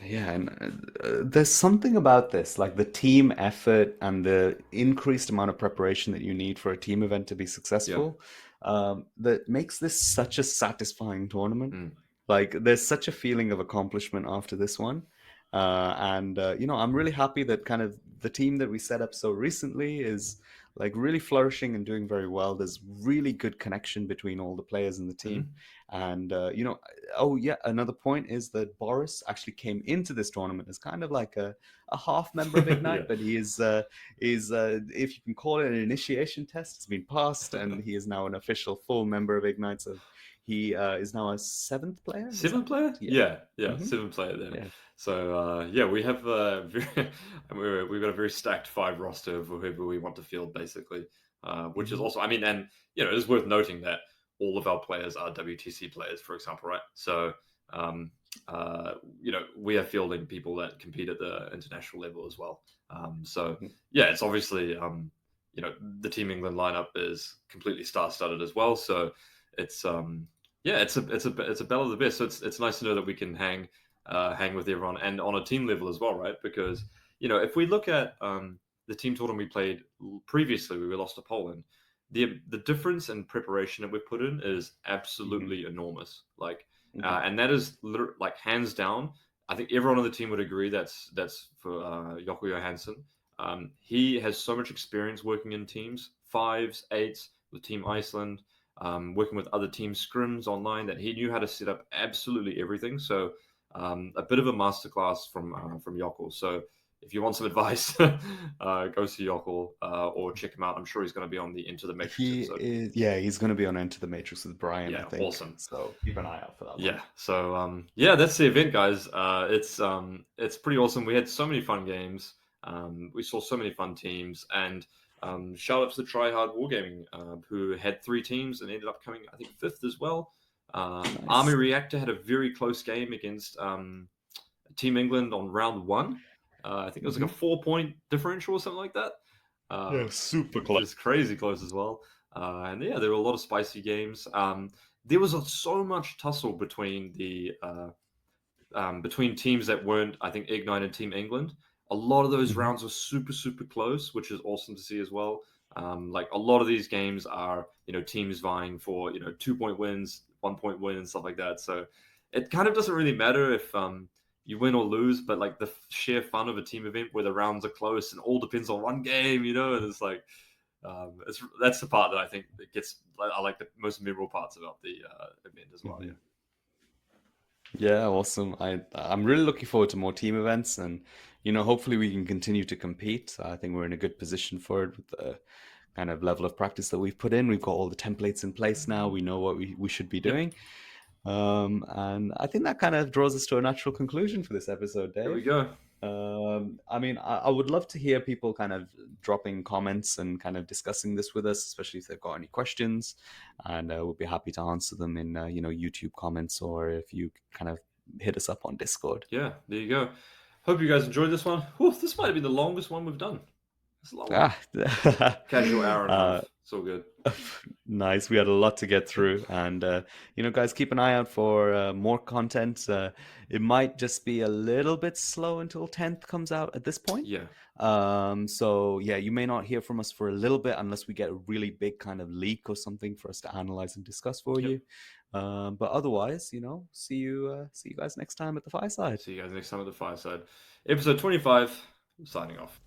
Yeah, and there's something about this, like the team effort and the increased amount of preparation that you need for a team event to be successful, that makes this such a satisfying tournament. Like, there's such a feeling of accomplishment after this one. And I'm really happy that kind of the team that we set up so recently is like really flourishing and doing very well. There's really good connection between all the players in the team. And, another point is that Boris actually came into this tournament as kind of like a half member of Ignite, but he is, if you can call it an initiation test, it's been passed, and he is now an official full member of Ignite. So he is now a seventh player. Seventh player? Yeah. Seventh player then. Yeah. So we have we've got a very stacked 5 roster of whoever we want to field, basically, which is also, I mean, and it is worth noting that all of our players are WTC players, for example, right? So we are fielding people that compete at the international level as well. It's obviously the Team England lineup is completely star-studded as well. So it's it's a battle of the best. So it's nice to know that we can hang with everyone and on a team level as well, right? Because if we look at the team tournament we played previously, we lost to Poland. The difference in preparation that we've put in is absolutely enormous. Like, and that is literally, like, hands down. I think everyone on the team would agree that's for Jokull Johannsson. He has so much experience working in teams, 5s, 8s with Team Iceland. Working with other team scrims online, that he knew how to set up absolutely everything. So a bit of a masterclass from Jokull. So if you want some advice, go see Jokull or check him out. I'm sure he's going to be on the Into the Matrix episode. He's going to be on Into the Matrix with Brian, I think. Awesome. So keep an eye out for that one. Yeah. So that's the event, guys. It's pretty awesome. We had so many fun games. We saw so many fun teams, and shout out to the Try Hard Wargaming, who had 3 teams and ended up coming, I think, 5th as well. Nice. Army Reactor had a very close game against Team England on round 1. I think it was like a 4-point differential or something like that. Super close. It's crazy close as well. And there were a lot of spicy games. There was so much tussle between between teams that weren't, I think, Ignite and Team England. A lot of those rounds were super, super close, which is awesome to see as well. Like, a lot of these games are, teams vying for, 2-point wins, 1-point wins, and stuff like that. So it kind of doesn't really matter if you win or lose, but like the sheer fun of a team event where the rounds are close and all depends on one game, and it's like, that's the part that I think that I like the most memorable parts about the event as well. Yeah, awesome. I'm really looking forward to more team events, and hopefully we can continue to compete. I think we're in a good position for it with the kind of level of practice that we've put in. We've got all the templates in place now. We know what we should be doing. And I think that kind of draws us to a natural conclusion for this episode, Dave. There we go. I mean, I would love to hear people kind of dropping comments and kind of discussing this with us, especially if they've got any questions, and we'll be happy to answer them in YouTube comments, or if you kind of hit us up on Discord. Yeah, there you go. Hope you guys enjoyed this one. Whew, this might have been the longest one we've done. It's a long one. Casual hour and a half. So good. Nice. We had a lot to get through, and guys, keep an eye out for more content. It might just be a little bit slow until 10th comes out at this point. Yeah. So yeah, you may not hear from us for a little bit unless we get a really big kind of leak or something for us to analyze and discuss for you. But otherwise, see you guys next time at the Fireside. See you guys next time at the Fireside. Episode 25, signing off.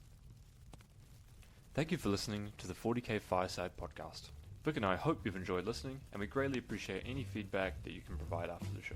Thank you for listening to the 40K Fireside podcast. Vic and I hope you've enjoyed listening, and we greatly appreciate any feedback that you can provide after the show.